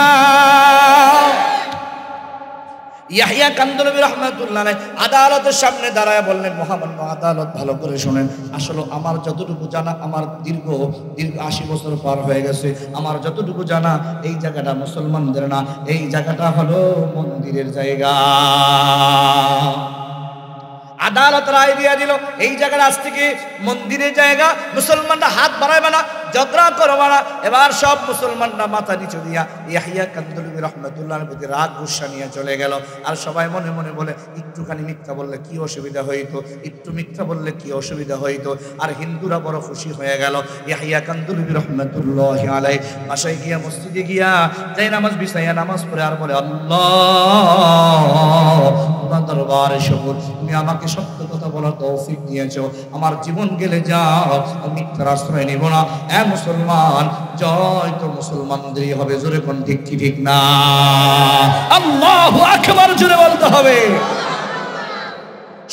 ইয়াহিয়া কান্দলবি রাহমাতুল্লাহ আলাইহি আদালতের সামনে দাঁড়ায় বললেন, মহামান্য আদালত, ভালো করে শুনেন। আসলে আমার যতটুকু জানা, আমার দীর্ঘ 80 বছর পার হয়ে গেছে, আমার যতটুকু জানা এই জায়গাটা মুসলমানদের না, এই জায়গাটা হলো মন্দিরের জায়গা। আদালত রায় দিয়ে দিল, এই জায়গার আজ থেকে মন্দিরের জায়গা, মুসলমানরা হাত বাড়াইবে না, ঝগড়া করবে না। এবার সব মুসলমানরা মাথা নিচু দিয়া ইয়াহিয়া কান্দলবি রাহমাতুল্লাহর প্রতি রাগ গুসা নিয়ে চলে গেল। আর সবাই মনে মনে বলে, একটুখানি মিথ্যা বললে কি অসুবিধা হইতো, একটু মিথ্যা বললে কি অসুবিধা হইতো। আর হিন্দুরা বড় খুশি হয়ে গেল। ইয়াহিয়া কান্দলবি রাহমাতুল্লাহি আলাইহি বাসায় গিয়া, মসজিদে গিয়া যাই নামাজ বিছাইয়া নামাজ পড়ে আর বলে, আল্লাহ, তোমার দরবারে শুকর, তুমি আমাকে সত্য কথা বলার তৌফিক দিয়েছো। আমার জীবন গেলে যাও, আমি মিথ্যার আশ্রয় নিব না। মুসলমান, জয় তো মুসলমানদেরই হবে। জোরে কোন ঠিক কি ঠিক না? আল্লাহু আকবার জোরে বলতে হবে।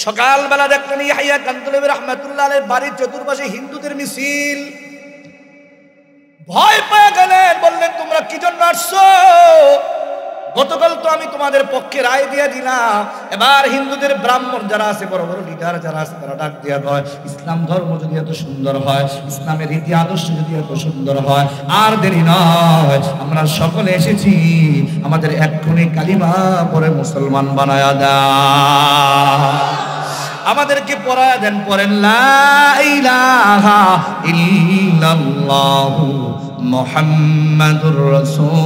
সকালবেলা দেখলেন ইয়াহিয়া কান্দলবি রাহমাতুল্লাহ আলাইহির বাড়ির চতুর্পাশে হিন্দুদের মিছিল। ভয় পেয়ে গেলেন, বললেন, তোমরা কি জন্য আসছো? গতকাল তো আমি তোমাদের পক্ষে রায় দিয়ে দিলাম। এবার হিন্দুদের ব্রাহ্মণ যারা আছে, বড় বড় লিডার যারা আছে, তারা ডাক দিয়া কয়, ইসলাম ধর্ম যদি এত সুন্দর হয়, ইসলামের রীতি আদর্শ যদি এত সুন্দর হয়, আর দেরি নয়, আমরা সকলে এসেছি, আমাদের এক্ষুনি কালিমা পড়ে মুসলমান বানায়া দাও। আমাদেরকে পড়ায়া দেন, পড়েন লা ইলাহা ইল্লাল্লাহু মুহাম্মাদুর রাসূলুল্লাহ।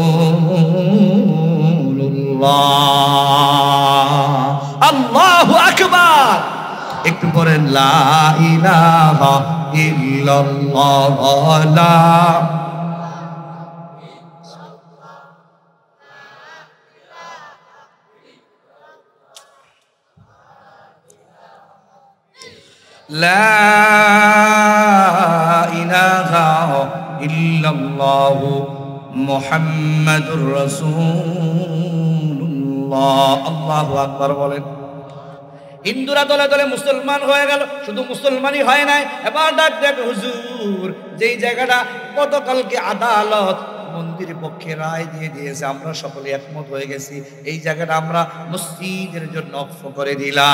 আল্লাহু আকবার। একটু পড়েন লা ইলাহা ইল্লাল্লাহ। লা ইলাহা ইল্লাল্লাহু মুহাম্মাদুর রাসূলুল্লাহ। আল্লাহু আকবার বলেন। হিন্দুরা দলে দলে মুসলমান হয়ে গেল। শুধু মুসলমানই হয় নাই, এবার ডাক দেখ, হুজুর, যেই জায়গাটা গতকালকে আদালত মন্দিরের পক্ষে রায় দিয়ে দিয়েছে, আমরা সকলে একমত হয়ে গেছি, এই জায়গাটা আমরা মসজিদের জন্য অক্ষ করে দিলাম।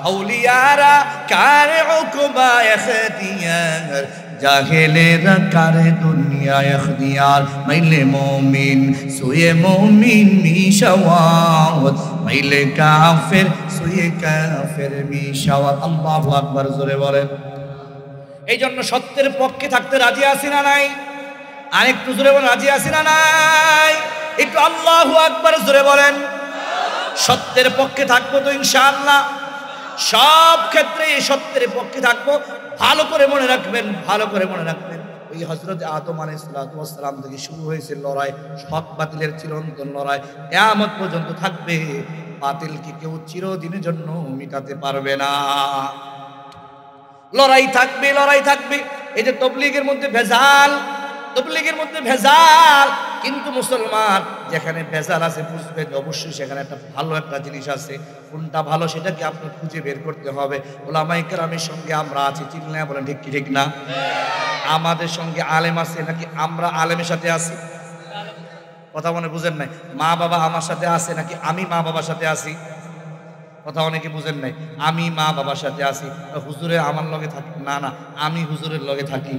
আউলিয়ারা কারে উকবা ইখতিয়ার, জাহেলেরা কারে দুনিয়া ইখতিয়ার, মাইলে মুমিন সুয়ে মুমিন মিশাওয়াত, মাইলে কাফের সুয়ে কাফের মিশাওয়াত। আল্লাহু আকবার জোরে বলেন। এই জন্য সত্যের পক্ষে থাকতে রাজি আছি না নাই? আরেকটু জোরে বলেন, রাজি আছি না নাই? একটু আল্লাহু আকবার জোরে বলেন। সত্যের পক্ষে থাকবো তো ইনশাআল্লাহ। সব ক্ষেত্রে সত্যের পক্ষে থাকবো। ভালো করে মনে রাখবেন, ভালো করে মনে রাখবেন, ওই হযরত আদম আলাইহিস সালাম থেকে শুরু হয়েছে লড়াই, হক বাতিলের চিরন্তন লড়াই কিয়ামত পর্যন্ত থাকবে। বাতিলকে কেউ চিরদিনের জন্য মিটাতে পারবে না। লড়াই থাকবে, লড়াই থাকবে। এই যে তাবলীগের মধ্যে ভেজাল, তাবলীগের মধ্যে ভেজাল, কিন্তু মুসলমান যেখানে ভেজাল আছে বুঝবেন অবশ্যই সেখানে একটা ভালো একটা জিনিস আছে। কোনটা ভালো সেটাকে আপনি খুঁজে বের করতে হবে। উলামায়ে কেরামের সঙ্গে আমরা আছি, ঠিক না বলেন? ঠিক কি ঠিক না? আমাদের সঙ্গে আলেম আছে নাকি আমরা আলেমের সাথে আছি? কথা মনে বুঝেন নাই? মা বাবা আমার সাথে আছে নাকি আমি মা বাবার সাথে আছি? কথা অনেকে বুঝেন নাই। আমি মা বাবার সাথে আছি, হুজুরে আমার লগে থাকি না, না আমি হুজুরের লগে থাকি।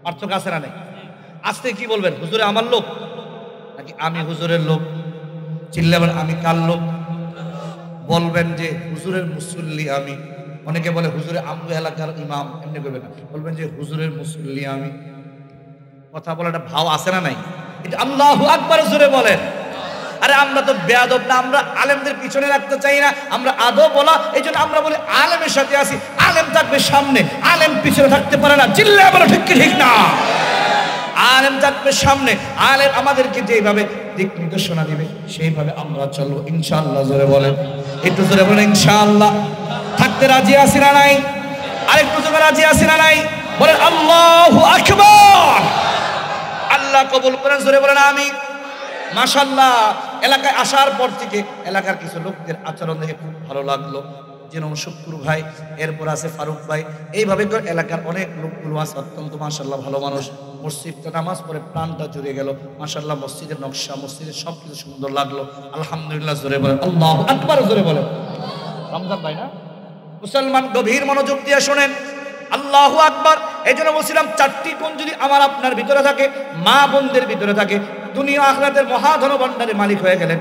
পার্থক্য আছে না নাই? আজকে কি বলবেন? হুজুরে আমার লোক নাকি আমি হুজুরের লোক? চিল্লা বলেন আমি কার লোক? বলবেন যে হুজুরের মুসল্লি আমি। অনেকে বলে হুজুরে আমগো এলাকার ইমাম, এমনি করবেন না, বলবেন যে হুজুরের মুসল্লি আমি। কথা বলাটা ভাও আছে না নাই? এটা আল্লাহু আকবার জোরে বলেন। আরে আমরা তো বেয়াদব না, আমরা আলেমদের পিছনে রাখতে চাই না, আমরা আদব বলা, এই জন্য আমরা বলি আলেমের সাথে আছি। আলেম থাকবে সামনে, আলেম পিছনে থাকতে পারে না। চিল্লা বলো ঠিক কি ঠিক না? আলেম থাকবে সামনে, আলেম আমাদেরকে যেভাবে দিক নির্দেশনা দিবে সেইভাবে আমরা চলবো ইনশাআল্লাহ। জোরে বলেন, একটু জোরে বলেন ইনশাআল্লাহ। থাকতে রাজি আছি না নাই? আরেকটু জোরে রাজি আছি না নাই? বলেন আল্লাহু আকবার। আল্লাহ কবুল করেন, জোরে বলেন আমিন। মাশাআল্লাহ, এলাকায় আসার পর থেকে এলাকার কিছু লোকদের আচরণ দেখে খুব ভালো লাগলো। যেমন শুক্কুর ভাই, এরপর আছে ফারুক ভাই, এইভাবে করে এলাকার অনেক লোকগুলো আছে অত্যন্ত মাশাআল্লাহ ভালো মানুষ। মসজিদটা নামাজ পড়ে প্রাণটা জুড়ে গেল। মাশাআল্লাহ মসজিদের নকশা, মসজিদের সব কিছু সুন্দর লাগলো। আলহামদুলিল্লাহ জোরে বলেন আল্লাহু আকবার। জোরে বলেন। রমজান ভাই না? মুসলমান গভীর মনোযোগ দিয়ে শোনেন, আল্লাহু আকবার। এই জন্য বলছিলাম চারটি গুণ যদি আমার আপনার ভিতরে থাকে, মা বোনদের ভিতরে থাকে, দুনিয়া আখিরাতের মহাধন ভান্ডারের মালিক হয়ে গেলেন।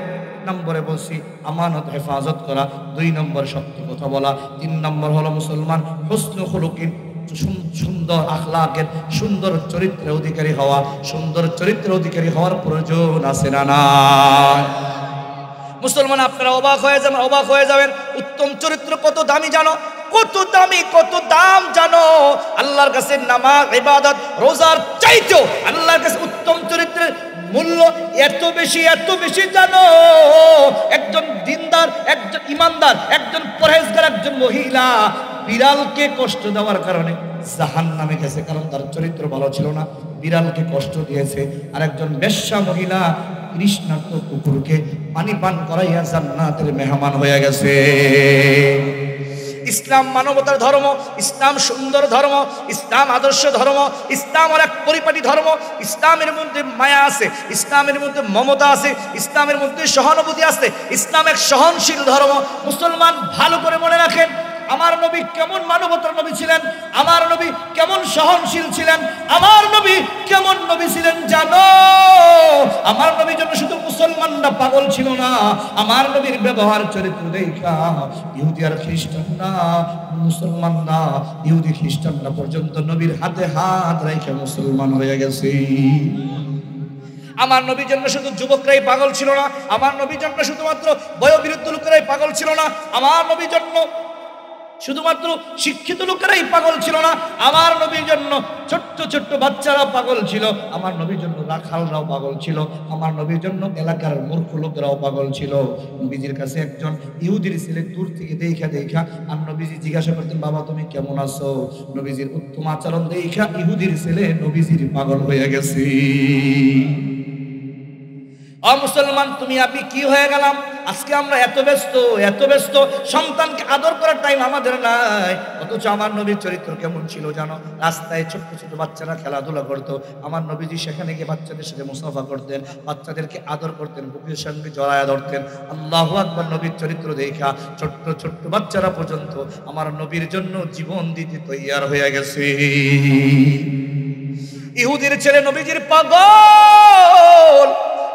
নম্বরে বলছি আমানত হেফাজত করা, 2 নম্বর সত্য কথা বলা, 3 নম্বর হলো মুসলমান হুসনুল খুলুকিন, সুন্দর আখলাকের, সুন্দর চরিত্রের অধিকারী হওয়া। সুন্দর চরিত্রের অধিকারী হওয়ার প্রয়োজন আছে না নাই? মুসলমান আপনারা অবাক হয়ে যাবেন, অবাক হয়ে যাবেন। উত্তম চরিত্র কত দামি জানো? কত দামি, কত দাম জানো? আল্লাহর কাছে নামাজ, ইবাদত, রোজার চাইতেও আল্লাহর কাছে উত্তম চরিত্রের মূল্য এত বেশি, এত বেশি জানো? একজন দিনদার, একজন ইমানদার, একজন পরহেজগার, একজন মহিলা বিড়ালকে কষ্ট দেওয়ার কারণে জাহান্নামে গেছে, কারণ তার চরিত্র ভালো ছিল না, বিড়ালকে কষ্ট দিয়েছে। আর একজন বেশ্যা মহিলা কৃষ্ণার্ত কুকুরকে পানি পান করাইয়া জান্নাতের মেহমান হয়ে গেছে। ইসলাম মানবতার ধর্ম, ইসলাম সুন্দর ধর্ম, ইসলাম আদর্শ ধর্ম, ইসলাম আর এক পরিপাটি ধর্ম। ইসলামের মধ্যে মায়া আছে, ইসলামের মধ্যে মমতা আছে, ইসলামের মধ্যে সহানুভূতি আছে। ইসলাম এক সহনশীল ধর্ম। মুসলমান ভালো করে মনে রাখেন, আমার নবী কেমন মানবতার নবী ছিলেন, আমার নবী কেমন সহনশীল ছিলেন, আমার নবী কেমন নবী ছিলেন জানো? আমার নবীর জন্য শুধু মুসলমানরা পাগল ছিল না, আমার নবীর ব্যবহার চরিত্র দেখা ইহুদি আর খ্রিস্টান না, মুসলমান না, ইহুদি খ্রিস্টান না পর্যন্ত নবীর হাতে হাত রেখে মুসলমান হয়ে গেছে। আমার নবীর জন্য শুধু যুবকরাই পাগল ছিল না, আমার নবীর জন্য শুধুমাত্র বয়োবৃদ্ধ লোকেরাই পাগল ছিল না, আমার নবীর জন্য শুধুমাত্র শিক্ষিত লোকেরাই পাগল ছিল না, আমার নবীর জন্য ছোট্ট ছোট্ট বাচ্চারা পাগল ছিল, আমার নবীর জন্য রাখালরাও পাগল ছিল, আমার নবীর জন্য এলাকার মূর্খ লোকেরাও পাগল ছিল। নবীজির কাছে একজন ইহুদির ছেলে দূর থেকে দেখা দেখা আর নবীজি জিজ্ঞাসা করতেন, বাবা তুমি কেমন আছো? নবীজির উত্তম আচরণ দেখা ইহুদির ছেলে নবীজির পাগল হয়ে গেছে। মুসলমান তুমি আমি কি হয়ে গেলাম? আজকে আমরা এত ব্যস্ত, এত ব্যস্ত, সন্তানকে আদর করার টাইম আমাদের নাই। অথচ আমার নবীর চরিত্র কেমন ছিল জানো? রাস্তায় ছোট্ট ছোট বাচ্চারা খেলাধুলা করতো, আমার নবীজি সেখানে গিয়ে বাচ্চাদের সাথে মুসাফা করতেন, বাচ্চাদেরকে আদর করতেন, বুকের সঙ্গে জড়ায়া ধরতেন। আল্লাহু আকবার। নবীর চরিত্র দেখা ছোট্ট ছোট্ট বাচ্চারা পর্যন্ত আমার নবীর জন্য জীবন দিতে তৈয়ার হয়ে গেছে। ইহুদির ছেলে নবীজির পাগল,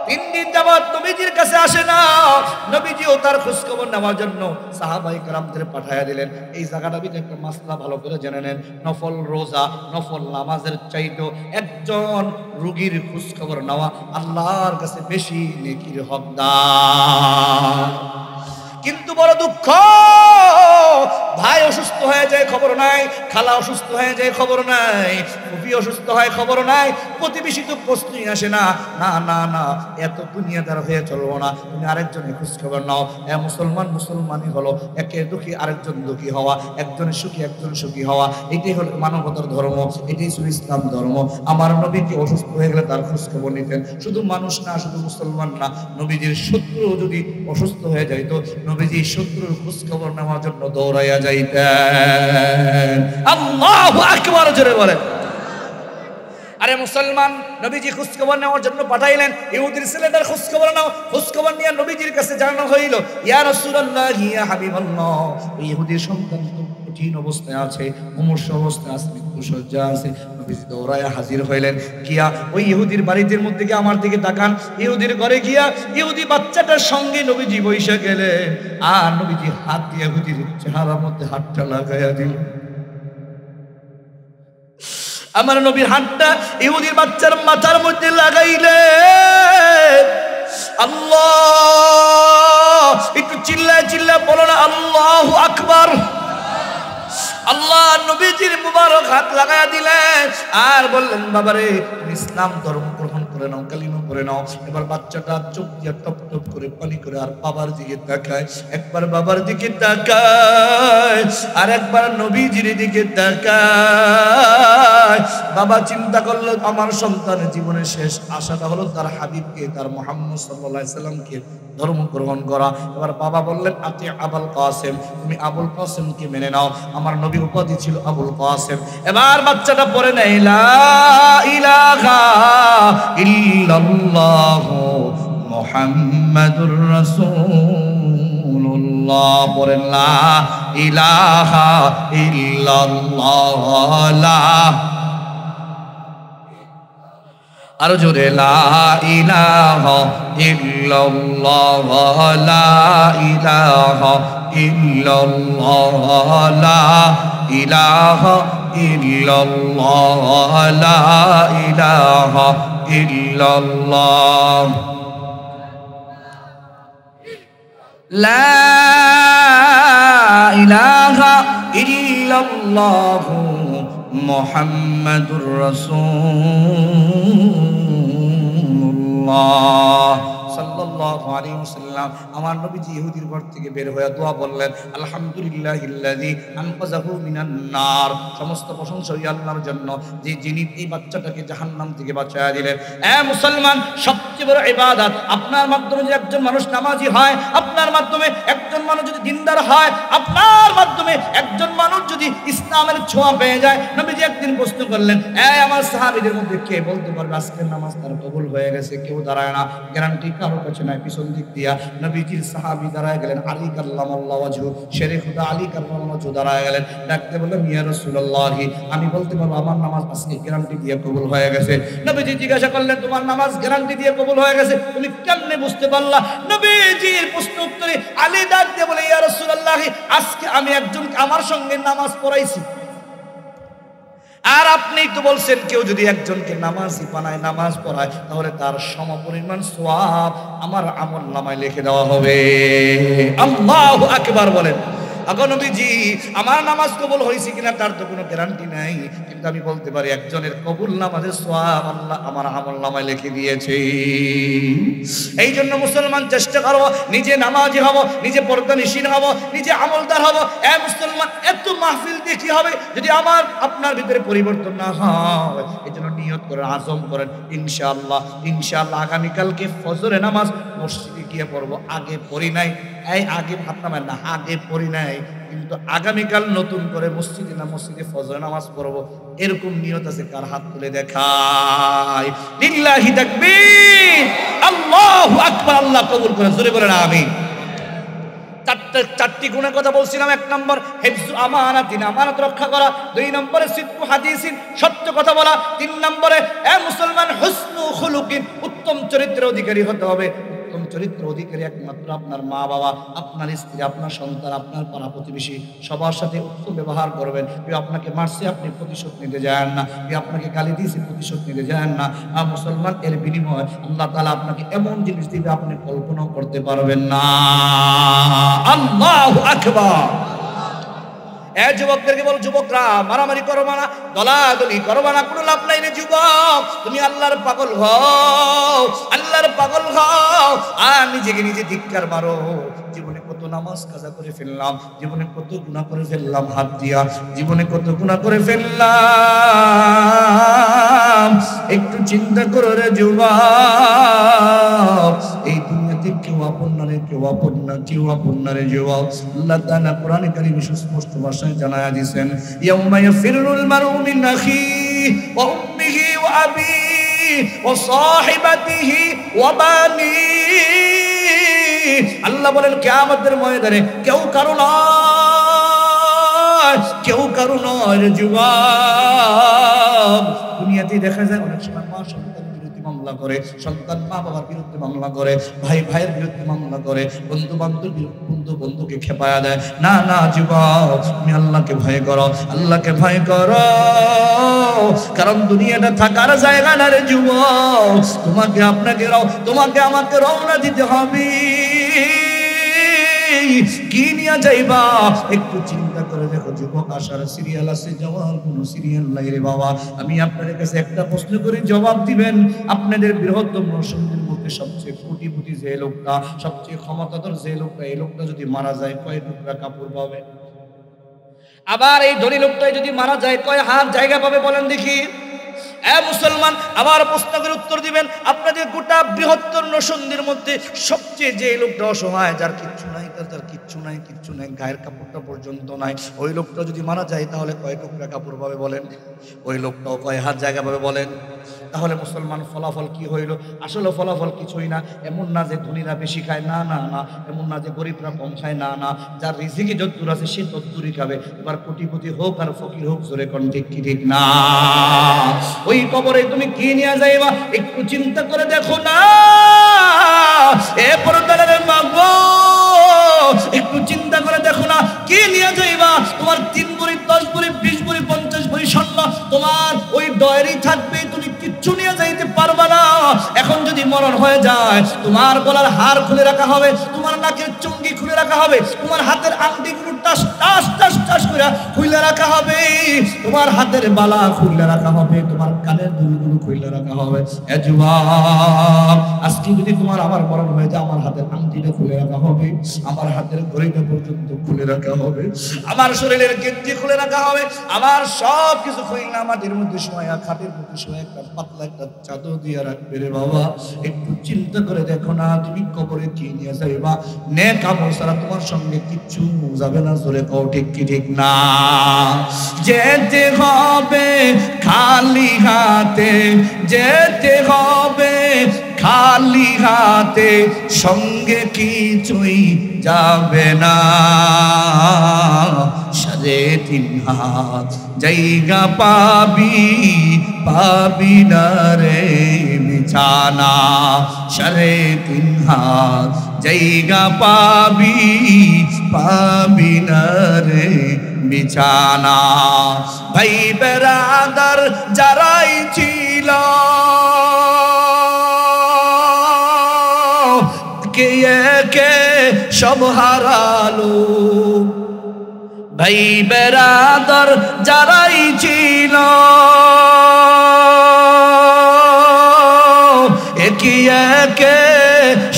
3 দিন যাবত নবীজির কাছে আসে না। নবীজিও তার খোঁজখবর নেওয়ার জন্য সাহাবায়ে কেরামদের পাঠায়া দিলেন। এই জায়গাটা ভিতরে একটা মাসলা ভালো করে জেনে নেন, নফল রোজা, নফল নামাজের চাইতেও একজন রোগীর খোঁজখবর নেওয়া আল্লাহর কাছে বেশি নেকির হকদার। কিন্তু বড় দুঃখ, ভাই অসুস্থ হয়ে যায় খবর নাই, খালা অসুস্থ হয়ে যায় খবর নাই, ফুফি অসুস্থ হয় খবর নাই, প্রতিবেশী তো প্রশ্নই আসে না। না না না, এত দুনিয়াদার হয়ে চলবো না, তুমি আরেকজনের খোঁজ খবর নাও। মুসলমান মুসলমানই হলো একে দুঃখী আরেকজন দুঃখী হওয়া, একজনের সুখী একজন সুখী হওয়া, এটাই হলো মানবতার ধর্ম, এটাই ছিল ইসলাম ধর্ম। আমার নবীকে অসুস্থ হয়ে গেলে তার খোঁজ খবর নিতেন। শুধু মানুষ না, শুধু মুসলমান না, নবীজির শত্রু যদি অসুস্থ হয়ে যাইত, নবীজি শত্রুর খোঁজ খবর নেওয়ার জন্য দৌড়াইয়া যাইতেন। আল্লাহু আকবার জোরে বলেন। আরে মুসলমান নবীজি খোঁজখবর নেওয়ার জন্য পাঠাইলেন, ইহুদির ছেলেটার খোঁজখবর নাও। খোঁজখবর নিয়ে নবীজির কাছে জানানো হইল, ইয়া রাসূলুল্লাহ ইয়া হাবিবাল্লাহ, ইহুদির সন্তান তো কঠিন অবস্থায় আছে, মুমূর্ষু অবস্থায় আছে, মৃত্যুশয্যা আছে। নবীজি দৌড়ায়া হাজির হইলেন, গিয়া ওই ইহুদির বাড়ির মধ্যে গিয়ে আমার দিকে তাকান, ইহুদির ঘরে গিয়া ইহুদি বাচ্চাটার সঙ্গে নবীজি বইসা গেলেন, আর নবীজি হাত দিয়ে ইহুদির চেহারার মধ্যে হাতটা লাগাইয়া দিল। আমার নবীর হাতটা ইহুদির বাচ্চার মাথার মধ্যে লাগাইলেন। আল্লাহ, একটু চিল্লায় চিল্লায় বলো না আল্লাহু আকবার। আল্লাহ নবীজির মুবারক হাত লাগায়া দিলেন আর বললেন, বাবারে তুমি ইসলাম ধর্ম গ্রহণ করে নাও, কালিমা পড়ে নাও। এবার বাচ্চাটা চোখ দিয়ে টপ টপ করে পানি করে আর বাবার দিকে তাকায়, একবার বাবার দিকে তাকায় আর একবার নবীজির দিকে তাকায়। বাবা চিন্তা করলো, আমার সন্তানের জীবনের শেষ আশাটা হলো তার হাবিবকে, তার মুহাম্মদ সাল্লাল্লাহু আলাইহি সাল্লামকে ধর্ম গ্রহণ করা। এবার বাবা বললেন, আতি আবুল কাসেম, তুমি আবুল কাসেমকে মেনে নাও। আমার নবীর উপাধি ছিল আবুল কাসেম। এবার বাচ্চাটা পড়ে নেই লা ইলাহা ইল্লাল্লাহু মুহাম্মাদুর রাসূলুল্লাহ। পড়েন লা ইলাহা ইল্লাল্লাহ, লা আরো জোরে লা ইলাহা ইল্লাল্লাহ, লা ইলাহা ইল্লাল্লাহ, লা ইলাহা ইল্লাল্লাহ, লা ইলাহা ইল্লাল্লাহ, লা ইলাহা ইল্লাল্লাহ মুহাম্মাদুর রাসূলুল্লাহ সাল্লাল্লাহু আলাইহি ওয়াসাল্লাম। আমার নবীজি ইহুদির ঘর থেকে বের হয়ে দোয়া বললেন, আলহামদুলিল্লাহিল্লাযী আনকাযাহু মিনান নার। সমস্ত প্রশংসা ওই আল্লাহর জন্য যে যিনি এই বাচ্চাটাকে জাহান্নাম থেকে বাঁচায়া দিলেন। মুসলমান, সবচেয়ে বড় ইবাদত, আপনার মাধ্যমে যদি একজন মানুষ নামাজি হয়, আপনার মাধ্যমে একজন মানুষ যদি দিনদার হয়, আপনার মাধ্যমে একজন মানুষ যদি ইসলামের ছোঁয়া পেয়ে যায়। নবীজি একদিন প্রশ্ন করলেন, আমার সাহাবীদের মধ্যে কে বলতে পারবে আজকের নামাজ তার কবুল হয়ে গেছে? কেউ দাঁড়ায় না, গ্যারান্টি কারোর কাছে নাই। পিছন দিক দিয়া নবীজির সাহাবী দাঁড়ায় গেলেন, আলী কাল্লামাল্লাহু ওয়াজহু, শেরে খুদা আলী কাল্লামাল্লাহু ওয়াজহু দাঁড়ায় গেলেন। ডাকতে বললেন, ইয়া রাসূলুল্লাহ, আমি বলতে পারবো আমার নামাজ আজকে গ্যারান্টি দিয়ে কবুল হয়ে গেছে? নবীজি জিজ্ঞাসা করলেন, তোমার নামাজ গ্যারান্টি দিয়ে কবুল হয়ে গেছে, তুমি কেমনে বুঝতে পারলা? নবীজির প্রশ্ন উত্তরে আলী ডাক দিয়ে বলে, ইয়া রাসূলুল্লাহ, আজকে আমি একজনকে আমার সঙ্গে নামাজ পড়াইছি, আর আপনি তো বলছেন কেউ যদি একজনকে নামাজি বানায়, নামাজ পড়ায়, তাহলে তার সমপরিমাণ সওয়াব আমার আমলনামায় লিখে দেওয়া হবে। আল্লাহু আকবার বলেন। এখন নবীজি, আমার নামাজ কবুল হয়েছে কিনা তার তো কোনো গ্যারান্টি নাই, কিন্তু আমি বলতে পারি একজনের কবুল নামাজের সওয়াব আল্লাহ আমার আমলনামায় লিখে দিয়েছে। এই জন্য মুসলমান চেষ্টা করব, নিজে নামাজি হব, নিজে পর্দানিশীন হব, নিজে আমলদার হব। মুসলমান, এত মাহফিল দেখি হবে যদি আমার আপনার ভিতরে পরিবর্তন না হয়। এই জন্য নিয়ত করেন, আজম করেন, ইনশাআল্লাহ ইনশাআল্লাহ আগামীকালকে ফজরের নামাজ মসজিদে গিয়ে পড়বো। আগে পড়ি নাই, আগে ভাবতাম না, আগে পড়ি নাই, কিন্তু আগামীকাল নতুন করে মসজিদে না মসজিদে ফজর নামাজ পড়বো, এরকম নিয়ত আছে? কার হাত তুলে দেখায়? লিল্লাহি তাকবীর, আল্লাহু আকবার। আল্লাহ কবুল করেন, জোরে বলেন আমিন। চারটি গুণের কথা বলছিলাম। 1 নম্বর হিফজু আমানাতিন, আমানত রক্ষা করা। 2 নম্বরে সিদকু হাদিসিন, সত্য কথা বলা। 3 নম্বরে মুসলমান হুসনু খুলুকিন, উত্তম চরিত্রের অধিকারী হতে হবে। উত্তম চরিত্র অধিকারী একমাত্র আপনার মা বাবা, আপনার স্ত্রী, আপনার সন্তান, আপনার পাড়া প্রতিবেশী, সবার সাথে উত্তম ব্যবহার করবেন। কেউ আপনাকে মারছে, আপনি প্রতিশোধ নিতে যান না। কেউ আপনাকে গালি দিয়েছে, প্রতিশোধ নিতে যান না। মুসলমান, এর বিনিময় আল্লাহ তাআলা আপনাকে এমন জিনিস দিবে আপনি কল্পনাও করতে পারবেন না। আল্লাহু আকবার। যুবকদেরকে বল, যুবকরা মারামারি করবা না, দলাদলি করবা না, কোনো লাভ নাই রে যুবক। তুমি আল্লাহর পাগল হও, আল্লাহর পাগল হও, আর নিজেকে নিজে ধিক্কার মারো। জীবনে কত নামাজ কাজা করে ফেললাম, জীবনে কত গুনাহ করে ফেললাম হাত দিয়া, জীবনে কত গুনাহ করে ফেললাম। একটু চিন্তা করো রে যুবক, এই দুনিয়াতে কেউ আপন না রে, কেউ আপন না, কেউ আপন না রে যুবক। আল্লাহ তাআলা কোরআনে কারীমে সুস্পষ্ট ভাষায় জানায়া দিয়েছেন, ইয়াউমা ইয়াফিরুল মারউ মিন আখিহি ওয়া উম্মিহি ওয়া আবিহি ওয়া সাহিবাতিহি ওয়া বানিহি। আল্লাহ বলেন কিয়ামতের ময়দানে কেউ কারো নয়, কেউ কারো নয় রে যুবক। দুনিয়াতে দেখা যায় অনেক সময় মা সন্তানের বিরুদ্ধে মামলা করে, সন্তান মা বাবার বিরুদ্ধে মামলা করে, ভাই ভাইয়ের বিরুদ্ধে মামলা করে, বন্ধু বন্ধুকে খেপায়া দেয়। না না যুবক, তুমি আল্লাহকে ভয় করো, আল্লাহকে ভয় করো, কারণ দুনিয়াটা থাকার জায়গা না রে যুবক। তোমাকে আমাকে রওনা দিতে হবে। কি নিয়ে যাইবা একটু চিন্তা করে দেখো যুবক। আসার সিরিয়াল আছে, যাওয়ার কোনো সিরিয়াল নাই রে বাবা। আমি আপনাদের কাছে একটা প্রশ্ন করে জবাব দিবেন। আপনাদের বৃহত্তম নরসিংদীর মধ্যে সবচেয়ে কোটিপতি যে লোকটা, সবচেয়ে ক্ষমতাধর যে লোকটা, এই লোকটা যদি মারা যায় কয় টুকরা কাপড় পাবে? আবার এই ধনী লোকটাই যদি মারা যায় কয় হাত জায়গা পাবে বলেন দেখি? মুসলমান, আবার প্রশ্নের উত্তর দিবেন। আপনাদের গোটা বৃহত্তর নরসিংদীর মধ্যে সবচেয়ে যে লোকটা অসহায়, যার কিচ্ছু নাই, তার কিচ্ছু নাই, গায়ের কাপড়টা পর্যন্ত নাই, ওই লোকটা যদি মারা যায় তাহলে কয় টুকরা কাপড় পাবে বলেন? ওই লোকটাও কয় হাত জায়গা পাবে বলেন? তাহলে মুসলমান, ফলাফল কি হইল? আসলে ফলাফল কিছুই না। এমন না যে ধনীরা বেশি খায়, না না না। এমন না যে গরিবরা কম খায়, না না। যার রিজিকে যদ্দুর আছে সে তদ্দুরই খাবে। এবার কোটিপতি হোক আর ফকির হোক, জোরে কোন ঠিক কি ঠিক না? ওই কবরে তুমি কি নিয়ে যাইবা একটু চিন্তা করে দেখো না। এ পরদারের মা গো, একটু চিন্তা করে দেখো না, কি নিয়ে যাইবা? তোমার 3 ভরি, 10 ভরি, 20 ভরি, 50 ভরি স্বর্ণ তোমার ওই ডয়েরি থাকবে, তুমি কিচ্ছু নিয়ে যাইতে পারবা না। এখন যদি মরণ হয়ে যায়, তোমার গলার হার খুলে রাখা হবে, তোমার নাকের চুঙ্গি খুলে রাখা হবে, তোমার হাতের আংটিগুলো টাস টাস টাস টাস করে খুলে রাখা হবে, তোমার হাতের বালা খুলে রাখা হবে, তোমার কানের দুলগুলো খুলে রাখা হবে। এ যুবক, আজকে যদি তোমার আমার মরণ হয়ে যায়, আমার হাতের আংটিটা খুলে রাখা হবে, আমার হাতের ঘড়িটা পর্যন্ত খুলে রাখা হবে, আমার শরীরের গেঞ্জি খুলে রাখা হবে, আমার সব কিছু খুলে মাটির মধ্যে শোয়া, খাটের মধ্যে শোয়া, একটা পাতলা একটা চাদর দিয়ে রাখবে রে বাবা। একটু চিন্তা করে দেখো না, তুমি কবরে কি নিয়ে যাইবা? নেক আমল ছাড়া তোমার সঙ্গে কিচ্ছু যাবে না। জোরে কও ঠিক কি ঠিক না? যেতে হবে খালি হাতে, যেতে হবে খালি হাতে, সঙ্গে কিছুই যাবে না। 3.5 হাত জায়গা পাবি না রে বিছানা। 3.5 হাত জায়গা পাবি না রে বিছানা। ভাই বেরাদার যারাই ছিল, কে সব হারালো। ভাই বেরাদার যারাই ছিল, একে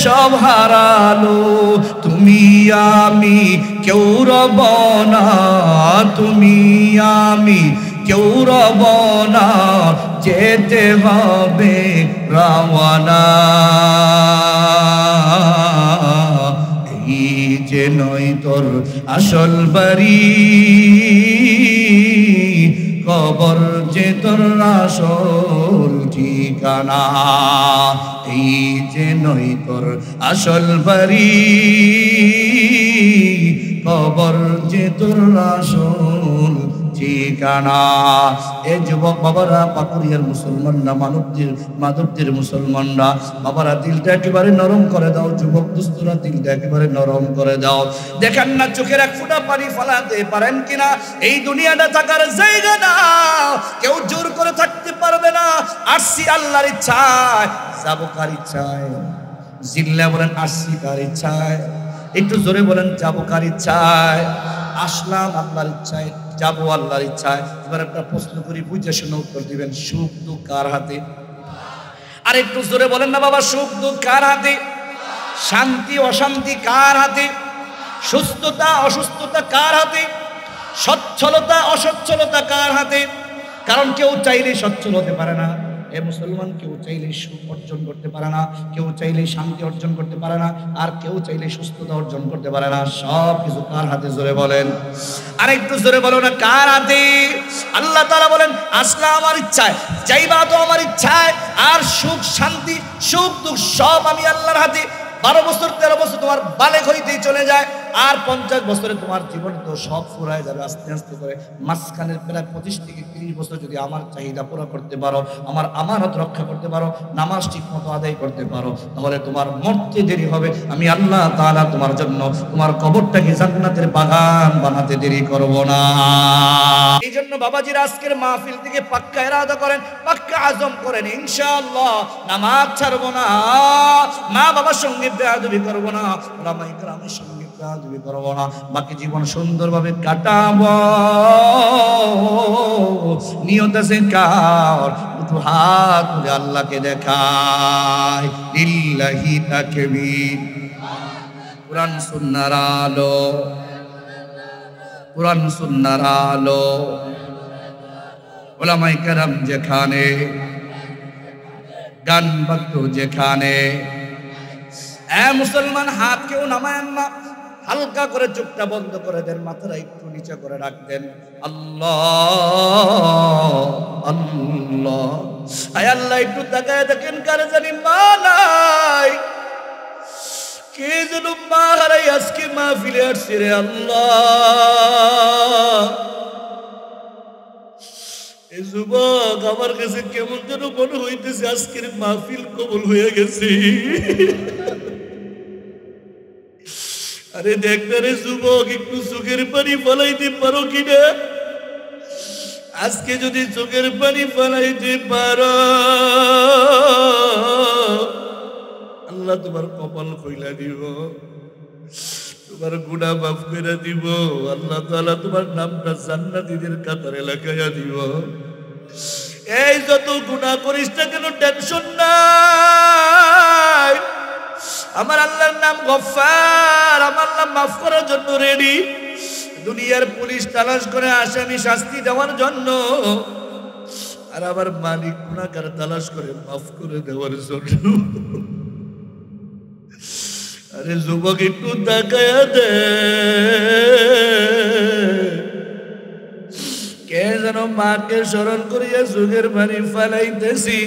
সব হারালো। তুমি আমি কেউ রব না, তুমি আমি কেউ রব না, যেতে হবে রওয়ানা। এই যে নয় তোর আসল বাড়ি, কবর যে তোর আসল ঠিকানা। এই যে নয় তোর আসল বাড়ি, কবর যে তোর আসল ঠিকানা। এই যুবক বাবারা, পাকুড়িয়ার মুসলমানরা, মাধবদের মুসলমানরা, বাবারা দিলটা একেবারে নরম করে দাও। যুবক দুস্থরা দিলটা একেবারে নরম করে দাও। দেখেন না চোখের এক ফোঁটা পানি ফেলাতে পারেন কিনা? এই দুনিয়াটা থাকার জায়গা না, কেউ জোর করে থাকতে পারবে না। আসছি আল্লাহর ইচ্ছায়, যাবো কার ইচ্ছায়? জিল্লা বলেন আসছি কার ইচ্ছায়? একটু জোরে বলেন যাবো কার ইচ্ছায়? আসলাম আল্লাহর ইচ্ছায়, যাবো আল্লাহর ইচ্ছায়। এবার একটা প্রশ্ন করি, বুঝে শুনে উত্তর দিবেন। সুখ দুঃখ কার হাতে? আর একটু জোরে বলেন না বাবা, সুখ দুঃখ কার হাতে? শান্তি অশান্তি কার হাতে? সুস্থতা অসুস্থতা কার হাতে? সচ্ছলতা অসচ্ছলতা কার হাতে? কারণ কেউ চাইলে সচ্ছল হতে পারে না। এ মুসলমান, কেউ চাইলে সুখ অর্জন করতে পারে না, কেউ চাইলে শান্তি অর্জন করতে পারে না, আর কেউ চাইলে সুস্থতা অর্জন করতে পারে না। সব কিছু কার হাতে? জোরে বলেন, আর একটু জোরে বলো না, কার হাতে? আল্লাহ তাআলা বলেন আসলা আমার ইচ্ছায়, যাইবা তো আমার ইচ্ছায়, আর সুখ শান্তি সুখ দুঃখ সব আমি আল্লাহর হাতে। 12 বছর 13 বছর তোমার বালেক হইতেই চলে যায়, আর 50 বছরে তোমার জীবন তো সব ফুরায় যাবে আস্তে আস্তে করে। মাঝখানের প্রায় 25 থেকে 30 বছর যদি আমার চাহিদা পুরো করতে পারো, আমার আমানত রক্ষা করতে পারো, নামাজ ঠিক মতো আদায় করতে পারো, তাহলে তোমার মরতে দেরি হবে। আমি আল্লাহ তাআলা তোমার জন্য তোমার কবরটাকে জান্নাতের বাগান বানাতে দেরি করব না। এই জন্য বাবাজির আজকের মাহফিল থেকে পাক্কা ইরাদা করেন, পাক্কা আজম করেন, ইনশাআল্লাহ নামাজ ছাড়বো না, মা বাবার সঙ্গে বেয়াদবি করব না, ওলামায়ে কেরামের সঙ্গে বেয়াদবি করব না, বাকি জীবন সুন্দরভাবে কাটাবো। নিয়ত আছে কার? দুটো হাত তুলে আল্লাহকে দেখায়, লিল্লাহি তাকবীর। কুরআন সুন্নাহর আলো, কুরআন সুন্নাহর আলো, ওলামায়ে কেরাম যেখানে, গান বাদ্য যেখানে। মুসলমান, হাত কেউ নামায়েন না, হালকা করে চোখটা বন্ধ করে দেন, মাথাটা একটু নিচে করে রাখবেন। আল্লাহ আল্লাহ, আয় আল্লাহ একটু তাকায় দেখেন, কারে জানি মা নাই, কে যেন মা হারাই আজকে মাহফিলে আসছে রে আল্লাহ। এই যুবক, আমার কাছে কেমন যেন মনে হইতেছে আজকের মাহফিল কবুল হয়ে গেছে। আরে দেখ না রে যুবক, একটু চোখের পানি ফলাইতে পারো কিনা? আজকে যদি চোখের পানি ফলাইতে পারো, আল্লাহ তোমার কপাল খুইলা দিব, তোমার গুনাহ মাফ করে দিব। আল্লাহ তাআলা তোমার নামটা জান্নাতীদের কাতারে লাগাইয়া দিব। এই যত গুনাহ করিস না কেন টেনশন নাই, আমার আল্লাহর নাম গফফার, আমার আল্লাহ মাফ করার জন্য রেডি। দুনিয়ার পুলিশ তালাশ করে আসামি শাস্তি দেওয়ার জন্য, আর আমার মালিক গুনাহগার তালাশ করে মাফ করে দেওয়ার জন্য। আরে যুবক একটু তাকায়া দে, কে যেন মাকে স্মরণ করিয়া চোখের পানি ফেলাইতেছি,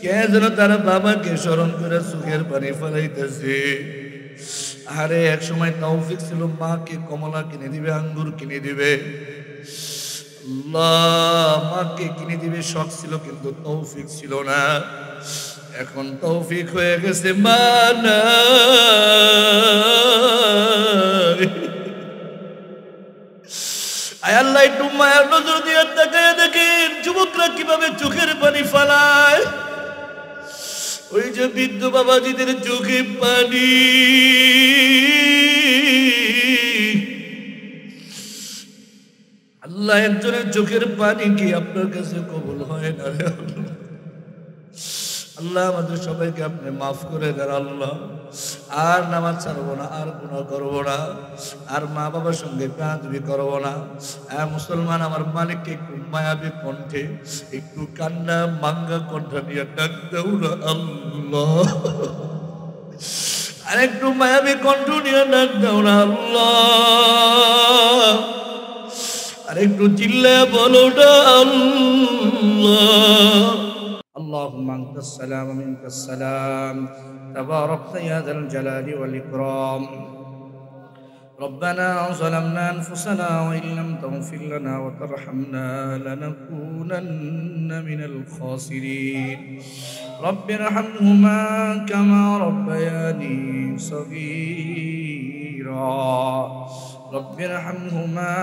কে যেন তার বাবাকে স্মরণ করে চোখের পানি ফেলাইতেছে। আরে এক সময় তৌফিক ছিল, মাকে কমলা কিনে দিবে, আঙ্গুর কিনে দিবে, আল্লাহ মাকে কিনে দিবে শখ ছিল, কিন্তু তৌফিক ছিল না। এখন তৌফিক হয়ে গেছে, মা নাই। আয় আল্লাহ একটু মায়ের নজর দিয়ে তাকায় দেখেন যুবকরা কিভাবে চোখের পানি ফেলায়। ওই যে বৃদ্ধ বাবাজিদের চোখে পানি, আল্লাহ একজনের চোখের পানি কি আপনার কাছে কবুল হয় না রে আল্লাহ? আমাদের সবাইকে আপনি মাফ করে দেন আল্লাহ। আর নামাজ ছাড়বো না, আর গুনাহ করবো না, আর মা বাবার সঙ্গে বেয়াদবি করবো না। মুসলমান, আমার মালিককে একটু মায়াবী কণ্ঠে, একটু কান্না মাঙ্গা কণ্ঠ নিয়ে ডাক দাও না আল্লাহ। আর একটু মায়াবী কণ্ঠ নিয়ে ডাক দাও না আল্লাহ। আর একটু চিল্লায় বলো না আল্লাহ। اللهم أنت السلام ومنك السلام تباركت يا ذا الجلال والإكرام ربنا ظلمنا أنفسنا وإن لم تغفر لنا وترحمنا لنكونن من الخاسرين رب ارحمهما كما ربياني صغيرا رب ارحمهما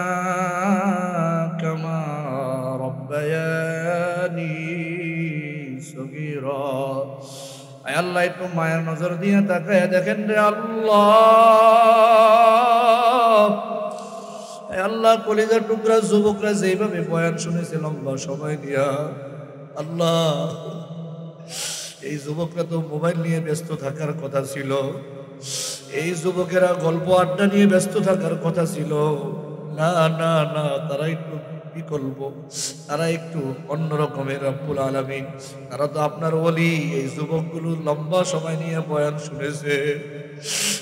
كما ربياني صغيرا আয় আল্লাহ একটু মায়ের নজর দিয়ে তাকায় দেখেন রে আল্লাহ আয় আল্লাহ কলিজার টুকরা যুবকরা যেভাবে বয়ান শুনেছে লম্বা সময় দিয়া আল্লাহ এই যুবকরা তো মোবাইল নিয়ে ব্যস্ত থাকার কথা ছিল এই যুবকেরা গল্প আড্ডা নিয়ে ব্যস্ত থাকার কথা ছিল না না না তারা একটু বিকল্প তারা একটু অন্যরকমের রব্বুল আলামিন তারা তো আপনার ওলি এই যুবকগুলো লম্বা সময় নিয়ে বয়ান শুনেছে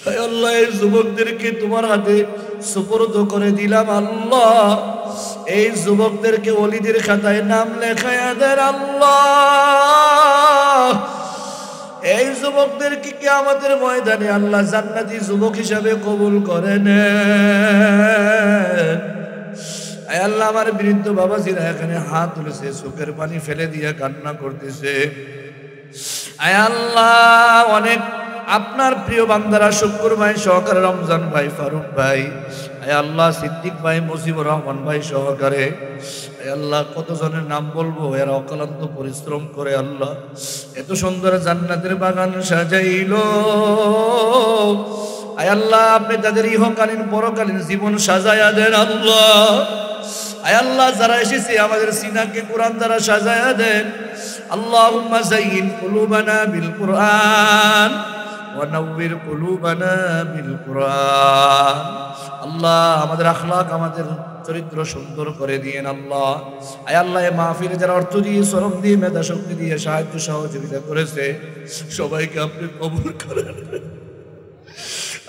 হে আল্লাহ এই যুবকদেরকে তোমার হাতে সুপর্দ করে দিলাম আল্লাহ এই যুবকদেরকে ওলিদের খাতায় নাম লেখায়া দেন আল্লাহ এই যুবকদেরকে কিয়ামতের ময়দানে আল্লাহ জান্নাতি যুবক হিসাবে কবুল করে নেন আয় আল্লাহ আমার বৃদ্ধ বাবাজিরা এখানে হাত তুলেছে চোখের পানি ফেলে দিয়ে কান্না করতেছে আয় আল্লাহ অনেক আপনার প্রিয় বান্দারা শুক্র ভাই সহকারে রমজান ভাই ফারুক ভাই আয় আল্লাহ সিদ্দিক ভাই মুজিবুর রহমান ভাই সহকারে আয় আল্লাহ কতজনের নাম বলবো এরা অক্লান্ত পরিশ্রম করে আল্লাহ এত সুন্দর জান্নাতের বাগান সাজাইলো আয় আল্লাহ আপনি তাদের ইহকালীন পরকালীন জীবন সাজায়া দেন আল্লাহ আয় আল্লাহ যারা এসেছে আমাদের সিনাকে কোরআন দ্বারা সাজায়া দেন আল্লাহুম্মা যায়্যিন কুলুবানা বিল কুরআন ওয়া নাওয়ির কুলুবানা বিল কুরআন আল্লাহ আমাদের আখলাক আমাদের চরিত্র সুন্দর করে দিয়েন আল্লাহ আয় আল্লাহ এই মাহফিলে যারা অর্থ দিয়ে শ্রম দিয়ে মেধা শক্তি দিয়ে সাহায্য সহযোগিতা করেছে সবাইকে আপনি কবুল করেন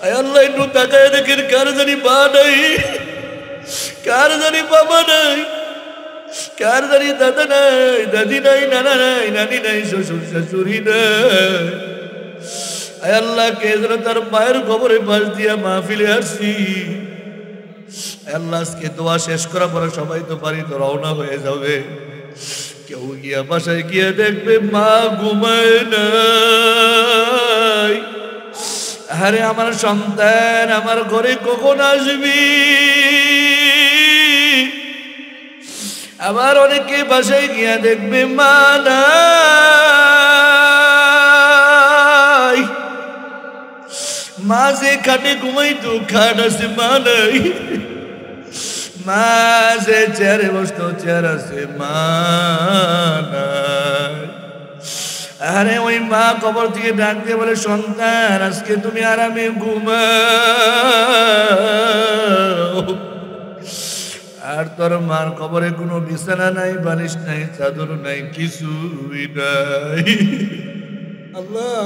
আয় আল্লাহ একটু তাকায় দেখেন কার জানি পা নাই কার জানি বাবা নাই কার জানি দাদা নাই দাদি নাই নানা নাই নানি নাই শ্বশুর শাশুড়ি নাই আয় আল্লাহ কে যেন তার মায়ের কবরে পাশ দিয়া মাহফিলে আসছি আল্লাহ আজকে দোয়া শেষ করার পরে সবাই তো বাড়ি তো রওনা হয়ে যাবে কেউ গিয়া বাসায় গিয়ে দেখবে মা ঘুমায় নাই আরে আমার সন্তান আমার ঘরে কখন আসবি আবার অনেকে বাসায় গিয়া দেখবে মা নাই মা যে খাটে ঘুমাইতো খাট আছে মা নাই মা যে চেয়ারে বসতো চেয়ার আছে মা নাই আরে ওই মা কবর থেকে ডাক দিয়ে বলে সন্তান আজকে তুমি আরামে ঘুমাও আর তোর মার কবরে কোনো বিছানা নাই বালিশ নাই চাদর নাই কিছুই নাই আল্লাহ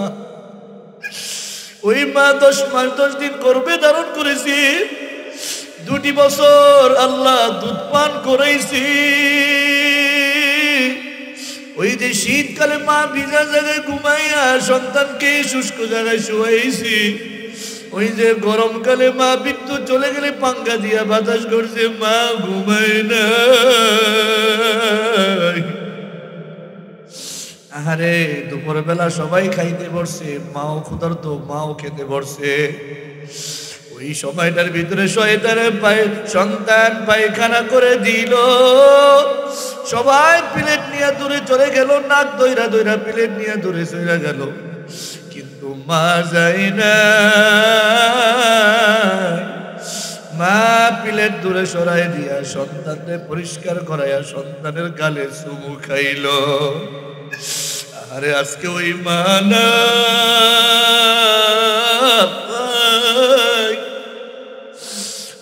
ওই মা 10 মাস 10 দিন গর্ভে ধারণ করেছি 2 বছর আল্লাহ দুধ পান করাইছি ওই যে শীতকালে মা ভিজা জায়গায় ঘুমাইয়া সন্তানকে শুষ্ক জায়গায় শুয়াইছি ওই যে গরমকালে মা বিদ্যুৎ চলে গেলে পাঙ্খা দিয়া বাতাস করছে মা ঘুমায় না আরে দুপুর বেলা সবাই খাইতে বসছে মাও ক্ষুধার্ত মাও খেতে বসছে ওই সময়টার ভিতরে শয়তানের সন্তান পায়খানা করে দিল সবাই প্লেট নিয়ে দূরে চলে গেল নাক দইরা দইরা প্লেট নিয়ে দূরে চলে গেল কিন্তু মা যায় না মা প্লেট দূরে সরাই দিয়া সন্তানকে পরিষ্কার করাইয়া সন্তানের গালে চুমু খাইল আরে আজকে ওই মা না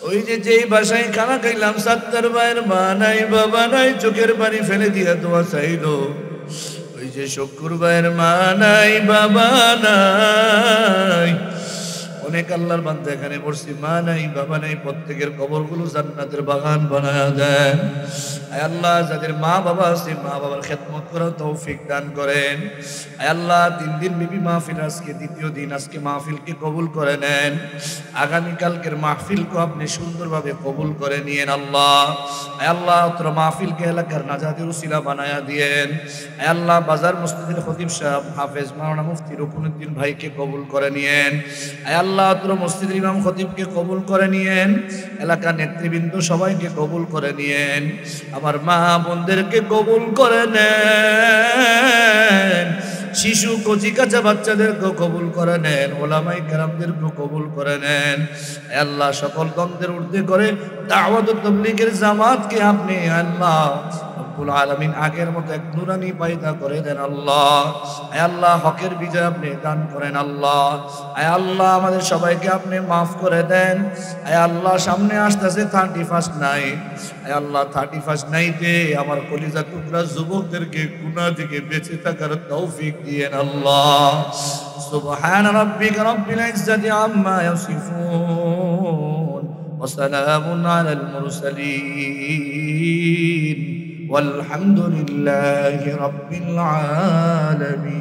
ওই যে যেই বাসায় খানা খাইলাম সাত্তার ভাইয়ের মা নাই বাবা নাই চোখের পানি ফেলে দিয়া দোয়া চাইল ওই যে শুক্র ভাইয়ের মা নাই বাবা নাই অনেক আল্লাহর বান্দা এখানে বসছি, মা নাই বাবা নাই, প্রত্যেকের কবরগুলো জান্নাতের বাগান বানায়া দেন। আয় আল্লাহ যাদের মা বাবা আছে মা বাবার খেদমত করার তৌফিক দান করেন। আয় আল্লাহ 3 দিন বিবি মাহফিল, আজকে দ্বিতীয় দিন, আজকে মাহফিলকে কবুল করে নেন। আগামীকালকের মাহফিলকে আপনি সুন্দরভাবে কবুল করে নিয়েন আল্লাহ। আয় আল্লাহ তোর মাহফিলকে এলাকার নাজাতের উসিলা বানায়া দিয়েন। আয় আল্লাহ বাজার মসজিদের খতিব সাহেব হাফেজ মাওলানা মুফতি রুকনুদ্দিন ভাইকে কবুল করে নিয়েন। আয় আল্লাহ তোর মসজিদের ইমাম খতিবকে কবুল করে নিয়েন। এলাকার নেতৃবৃন্দ সবাইকে কবুল করে নিয়েন। আমার মা বোনদেরকে কবুল করে নেন। শিশু কচি কাঁচা বাচ্চাদেরকে কবুল করে নেন। ওলামায়ে কেরামদেরকে কবুল করে নেন। আল্লাহ সকল দ্বন্দ্বের ঊর্ধ্বে করে দাওয়াত ও তাবলীগের জামাতকে আপনি আল্লাহ রব্বুল আলামিন আগের মতো এক নূরানি পয়দা করে দেন আল্লাহ। আয় আল্লাহ হকের বিজয় আপনি দান করেন আল্লাহ। আয় আল্লাহ আমাদের সবাইকে আপনি মাফ করে দেন। আয় আল্লাহ সামনে আসতেছে 31st নাইট। আয় আল্লাহ 31st নাইটে আমার কলিজা টুকরা যুবকদেরকে গুনাহ থেকে বেঁচে থাকার তৌফিক দিয়েন আল্লাহ। সুবহান রাব্বিকা রাব্বিল ইজ্জাতি আম্মা ইয়াসিফুন ওয়া সালামুন আলাল মুরসালিন والحمد لله رب العالمين।